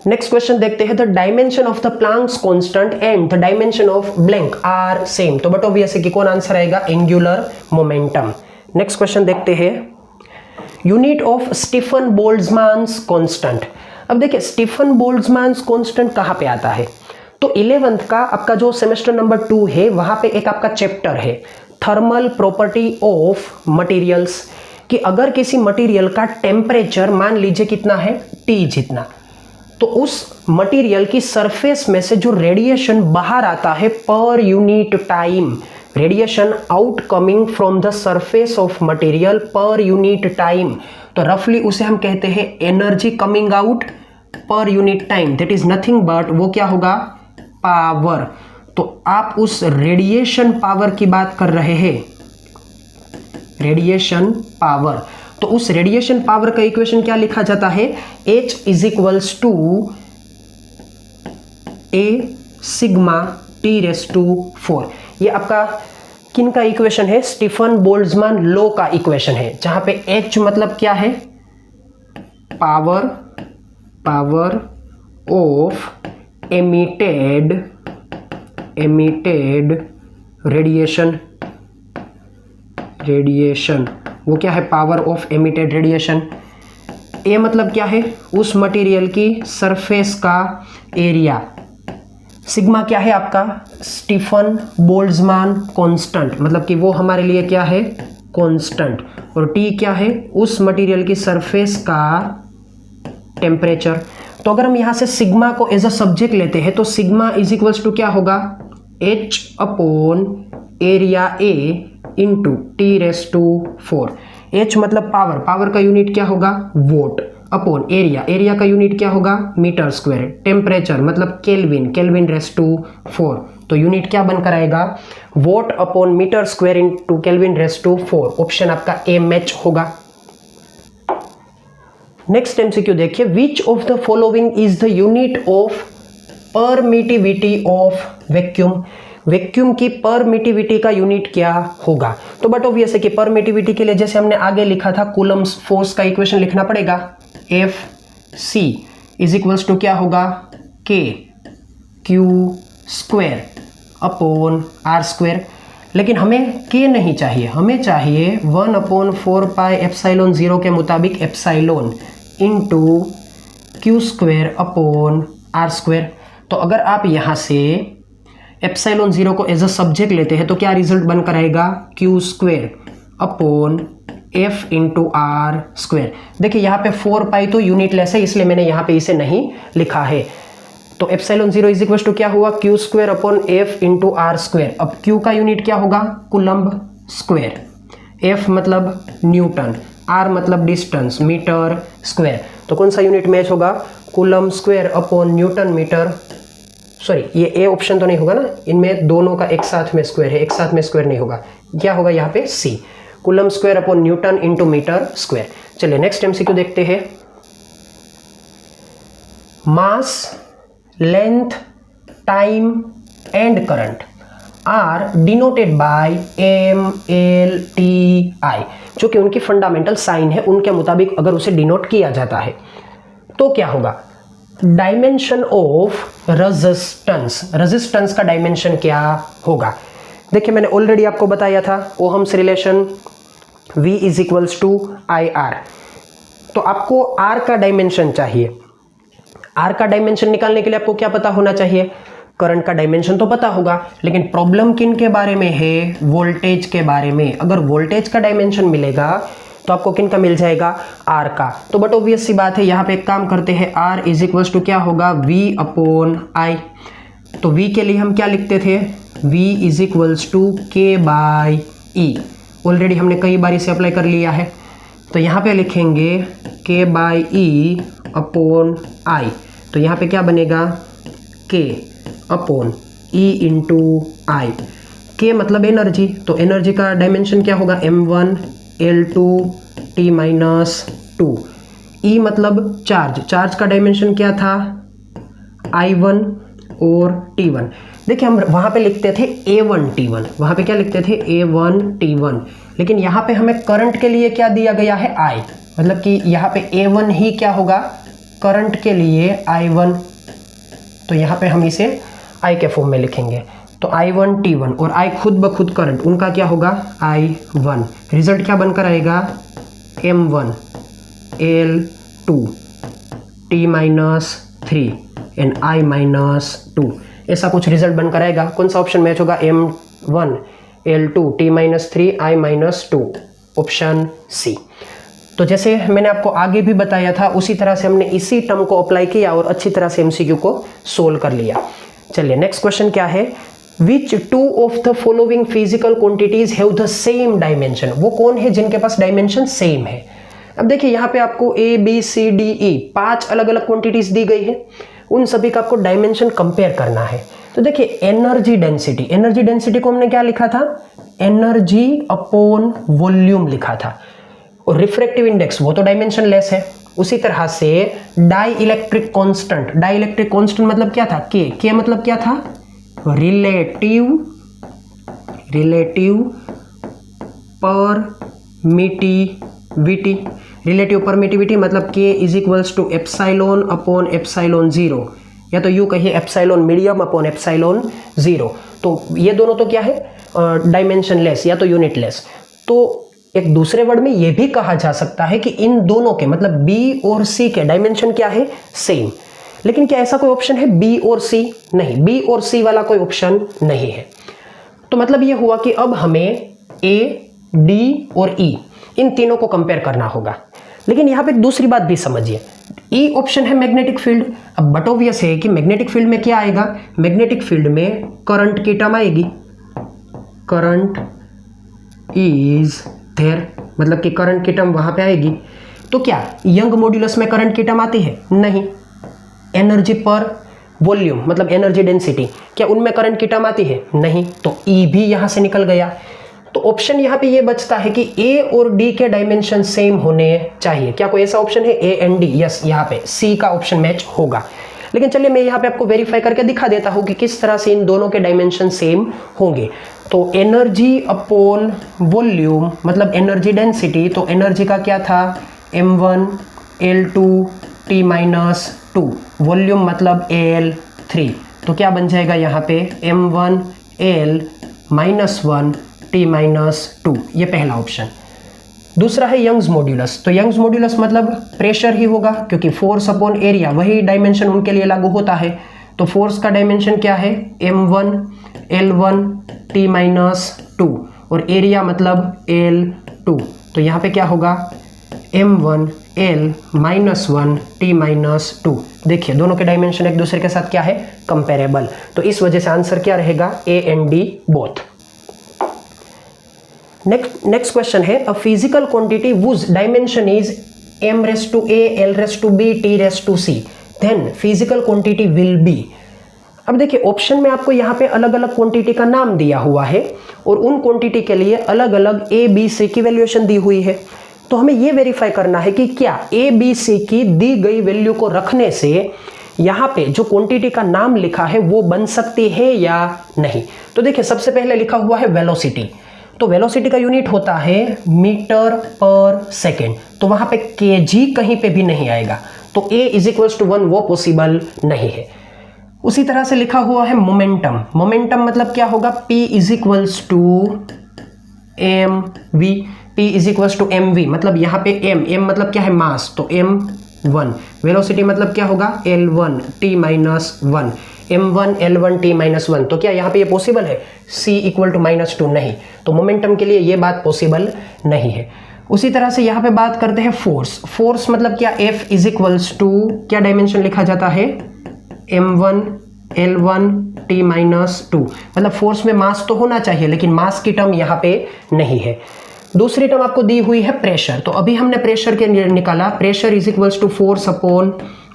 नेक्स्ट क्वेश्चन देखते हैं। The dimension of the Planck's constant and the dimension of blank are same, तो बट ऑब्वियस है कि कौन आंसर आएगा? Angular momentum. नेक्स्ट क्वेश्चन देखते हैं। Unit of Stefan Boltzmann constant. अब देखिए स्टीफन बोल्ट्जमैन कांस्टेंट कहां पे आता है? तो 11th का आपका जो सेमेस्टर नंबर 2 है वहां पे एक आपका चैप्टर है थर्मल प्रॉपर्टी ऑफ मटेरियल्स, कि अगर किसी मटेरियल का टेम्परेचर मान लीजिए कितना है? T जितना, तो उस मटेरियल की सरफेस में से जो रेडिएशन बाहर आता है per unit time, radiation out coming from the surface of material per unit time, तो रफली उसे हम कहते हैं energy coming out per unit time, that is nothing but वो क्या होगा? पावर। तो आप उस रेडिएशन पावर की बात कर रहे हैं, रेडिएशन पावर। तो उस रेडिएशन पावर का इक्वेशन क्या लिखा जाता है? H is equals to A sigma T⁴। ये आपका किन का इक्वेशन है? स्टीफन बोल्ट्जमैन लॉ का इक्वेशन है, जहां पे H मतलब क्या है? Power, power of emitted radiation, radiation वो क्या है? Power of emitted radiation. A मतलब क्या है? उस मटेरियल की सरफेस का एरिया। सिग्मा क्या है आपका? स्टीफन बोल्ट्जमैन कांस्टेंट, मतलब कि वो हमारे लिए क्या है? कांस्टेंट। और टी क्या है? उस मटेरियल की सरफेस का टेम्परेचर। तो अगर हम यहां से सिग्मा को एज अ सब्जेक्ट लेते हैं तो सिग्मा इज इक्वल्स टू क्या होगा? H upon area A into T⁴। H मतलब पावर, पावर का यूनिट क्या होगा? वोट, अपॉन एरिया, एरिया का यूनिट क्या होगा? Metre square. टेम्परेचर मतलब केल्विन, Kelvin⁴। तो यूनिट क्या बनकर आएगा? Watt upon metre square into Kelvin⁴। Option आपका ए मैच होगा। नेक्स्ट एमसीक्यू देखिए। Which of the following is the unit of permittivity of vacuum. Vacuum की परमिटिविटी का यूनिट क्या होगा? तो बट ऑब्वियस है कि परमिटिविटी के लिए जैसे हमने आगे लिखा था कूलम्स फोर्स का इक्वेशन लिखना पड़ेगा। F C is equals to क्या होगा? K Q square upon R square. लेकिन हमें के नहीं चाहिए, हमें चाहिए 1/4 एप्सिलॉन 0 के मुताबिक epsilon into Q square upon R square. तो अगर आप यहाँ से एप्सिलॉन 0 को एज अ सब्जेक्ट लेते हैं तो क्या रिजल्ट बनकर आएगा? Q square upon F into R square. देखिए यहाँ पे 4 तो यूनिटलेस है, इसलिए मैंने यहाँ पे इसे नहीं लिखा है। तो एप्सिलॉन 0 इज इक्वल टू क्या हुआ? Q square upon F into R square. अब क्यू का यूनिट क्या होगा? Coulomb square. एफ मतलब न्यूटन, आर मतलब डिस्टेंस, मीटर स्क्वायर। तो कौन सा यूनिट मैच होगा? Coulomb square upon newton metre. Sorry, ये ए ऑप्शन तो नहीं होगा ना, इनमें दोनों का एक साथ में स्क्वायर है, एक साथ में स्क्वायर नहीं होगा। क्या होगा यहाँ पे? C, coulomb square upon newton into metre square. चलिए नेक्स्ट एमसीक्यू देखते हैं। Mass, length, time and current are denoted by M L T I, जो कि उनकी फंडामेंटल साइन है, उनके मुताबिक अगर उसे डिनोट किया जाता है तो क्या होगा? डायमेंशन ऑफ रेजिस्टेंस, रेजिस्टेंस का डायमेंशन क्या होगा? देखिए मैंने ऑलरेडी आपको बताया था Ohm's relation V is equals to I R. तो आपको R का डायमेंशन चाहिए। R का डायमेंशन निकालने के लिए आपको क्या पता होना चाहिए? करंट का डायमेंशन तो पता होगा, लेकिन प्रॉब्लम किन के बारे में है? वोल्टेज के बारे में। अगर वोल्टेज का डायमेंशन मिलेगा तो आपको किन का मिल जाएगा? R का। तो बट ऑब्वियस सी बात है, यहाँ पे एक काम करते हैं, R इज इक्वल्स टू क्या होगा? V upon I। तो V के लिए हम क्या लिखते थे? V is equals to K by E। Already हमने कई बार इसे अप्लाई कर लिया है, तो यहाँ पे लिखेंगे K by E upon I। तो यहाँ पे क्या बनेगा? K upon E into I। K मतलब एनर्जी, तो एनर्जी का डायमेंशन क्या होगा? M1 L2 T-2। E मतलब चार्ज, चार्ज का डायमेंशन क्या था? I1 और T1। देखिए हम वहाँ पे लिखते थे A1 T1, वहाँ पे क्या लिखते थे? A1 T1। लेकिन यहाँ पे हमें करंट के लिए क्या दिया गया है? I, मतलब कि यहाँ पे A1 ही क्या होगा? करंट के लिए I1। तो यहाँ पे हम इसे I के फॉर्म में लिखेंगे। तो I1 T1 और I खुद ब खुद करंट, उनका क्या होगा? I1। रिजल्ट क्या बनकर आएगा? M1 L2 T-3 and I-2। ऐसा कुछ रिजल्ट बनकर आएगा। कौन सा ऑप्शन मैच होगा? M1 L2 T-3 I-2, option C. तो जैसे मैंने आपको आगे भी बताया था उसी तरह से हमने इसी टर्म को अप्लाई किया और अच्छी तरह से एमसीक्यू को सोल्व कर लिया। चलिए नेक्स्ट क्वेश्चन क्या है? Which two of the following physical quantities have the same dimension? वो कौन है जिनके पास डायमेंशन सेम है? अब देखिए यहाँ पे आपको A B C D E 5 अलग अलग क्वांटिटीज दी गई है, उन सभी का आपको डायमेंशन कंपेयर करना है। तो देखिए एनर्जी डेंसिटी, एनर्जी डेंसिटी को हमने क्या लिखा था? एनर्जी अपॉन वॉल्यूम लिखा था। और रिफ्रैक्टिव इंडेक्स वो तो डायमेंशन लेस है। उसी तरह से dielectric constant, dielectric constant मतलब क्या था? के मतलब क्या था? Relative permittivity. रिलेटिव परमिटिविटी मतलब K is equals to epsilon upon epsilon 0, या तो यू कहिए एप्सिलॉन मीडियम अपॉन एप्सिलॉन 0। तो ये दोनों तो क्या है? डायमेंशन लेस या तो यूनिट लेस। तो एक दूसरे वर्ड में ये भी कहा जा सकता है कि इन दोनों के मतलब बी और सी के डायमेंशन क्या है? सेम। लेकिन क्या ऐसा कोई ऑप्शन है बी और सी? नहीं, बी और सी वाला कोई ऑप्शन नहीं है। तो मतलब ये हुआ कि अब हमें ए, डी और ई इन तीनों को कंपेयर करना होगा। लेकिन यहाँ पे दूसरी बात भी समझिए, ई ऑप्शन है मैग्नेटिक फील्ड। अब बट ऑब्वियस है कि मैग्नेटिक फील्ड में क्या आएगा? मैग्नेटिक फील्ड में करंट की टर्म आएगी। करंट इज देयर, मतलब कि करंट की टर्म वहां पे आएगी। तो क्या यंग मॉड्यूलस में करंट की टर्म आती है? नहीं। एनर्जी पर वॉल्यूम मतलब एनर्जी डेंसिटी, क्या उनमें करंट की टर्म आती है? नहीं। तो ई भी यहां से निकल गया। तो ऑप्शन यहाँ पे ये बचता है कि ए और डी के डायमेंशन सेम होने चाहिए। क्या कोई ऐसा ऑप्शन है? A and D? यस, यहाँ पे सी का ऑप्शन मैच होगा। लेकिन चलिए मैं यहाँ पे आपको वेरीफाई करके दिखा देता हूँ कि किस तरह से इन दोनों के डायमेंशन सेम होंगे। तो एनर्जी अपॉन वॉल्यूम मतलब एनर्जी डेंसिटी, तो एनर्जी का क्या था m1 L2 T-2, वॉल्यूम मतलब L3, तो क्या बन जाएगा यहाँ पे m1 L-1 T-2, ये पहला ऑप्शन। दूसरा है यंग्स मॉड्यूलस, तो यंग्स मॉड्यूलस मतलब प्रेशर ही होगा क्योंकि फोर्स अपॉन एरिया वही डायमेंशन उनके लिए लागू होता है। तो फोर्स का डायमेंशन क्या है m1 L1 T-2 और एरिया मतलब L2, तो यहाँ पे क्या होगा m1 L-1 T-2। देखिए दोनों के डायमेंशन एक दूसरे के साथ क्या है कंपेरेबल, तो इस वजह से आंसर क्या रहेगा A and D both. Next question है a physical quantity whose dimension is m⁴ L⁴ T⁴ then physical quantity will be. अब देखिए ऑप्शन में आपको यहाँ पे अलग अलग क्वांटिटी का नाम दिया हुआ है और उन क्वांटिटी के लिए अलग अलग A B C की वैल्यूएशन दी हुई है। तो हमें ये वेरीफाई करना है कि क्या A B C की दी गई वैल्यू को रखने से यहाँ पे जो क्वांटिटी का नाम लिखा है वो बन सकती है या नहीं। तो देखिए सबसे पहले लिखा हुआ है वेलोसिटी, तो वेलोसिटी का यूनिट होता है मीटर पर सेकेंड, तो वहां पे kg कहीं पे भी नहीं आएगा, तो A = 1 वो पॉसिबल नहीं है। उसी तरह से लिखा हुआ है मोमेंटम, मोमेंटम मतलब क्या होगा P = mv, P = mv मतलब यहाँ पे m मतलब क्या है मास, तो m1, वेलोसिटी मतलब क्या होगा L1 T-1, m1 L1 T-1, तो क्या यहाँ पे ये पॉसिबल है C = -2, नहीं, तो मोमेंटम के लिए ये बात पॉसिबल नहीं है। उसी तरह से यहाँ पे बात करते हैं फोर्स, फोर्स मतलब क्या F = क्या डायमेंशन लिखा जाता है m1 L1 T-2, मतलब फोर्स में मास तो होना चाहिए लेकिन मास की टर्म यहाँ पे नहीं है। दूसरी टर्म आपको दी हुई है प्रेशर, तो अभी हमने प्रेशर के निकाला, प्रेशर = फोर्स अपॉन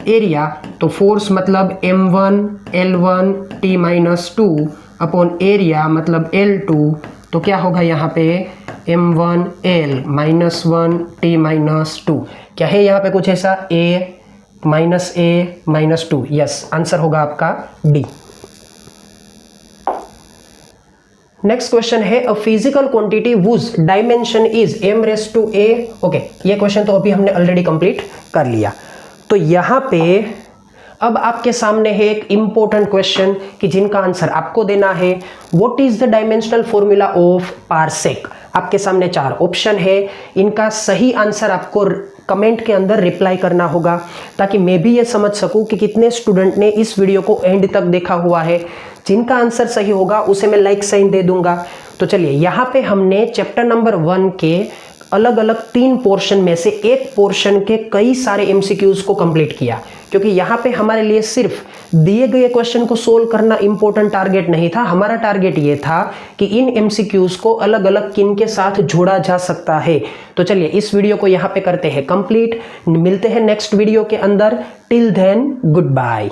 एरिया, तो फोर्स मतलब m1 L1 T-2 upon area मतलब L2, तो क्या होगा यहाँ पे m1 L-1 T-2। क्या है यहाँ पे कुछ ऐसा A-2, यस, आंसर होगा आपका D। नेक्स्ट क्वेश्चन है a physical quantity whose dimension is m⁴ okay, ये क्वेश्चन तो अभी हमने ऑलरेडी कंप्लीट कर लिया। तो यहाँ पे अब आपके सामने है एक इंपॉर्टेंट क्वेश्चन कि जिनका आंसर आपको देना है। What is the dimensional formula of parsec. आपके सामने 4 ऑप्शन है, इनका सही आंसर आपको कमेंट के अंदर रिप्लाई करना होगा ताकि मैं भी ये समझ सकूं कि कितने स्टूडेंट ने इस वीडियो को एंड तक देखा हुआ है। जिनका आंसर सही होगा उसे मैं लाइक साइन दे दूंगा। तो चलिए यहाँ पे हमने चैप्टर नंबर 1 के अलग अलग 3 पोर्शन में से एक पोर्शन के कई सारे एमसीक्यूज को कंप्लीट किया, क्योंकि यहाँ पे हमारे लिए सिर्फ दिए गए क्वेश्चन को सोल्व करना इंपॉर्टेंट टारगेट नहीं था। हमारा टारगेट ये था कि इन एमसीक्यूज को अलग अलग किन के साथ जोड़ा जा सकता है। तो चलिए इस वीडियो को यहाँ पे करते हैं कंप्लीट, मिलते हैं नेक्स्ट वीडियो के अंदर। Till then good bye.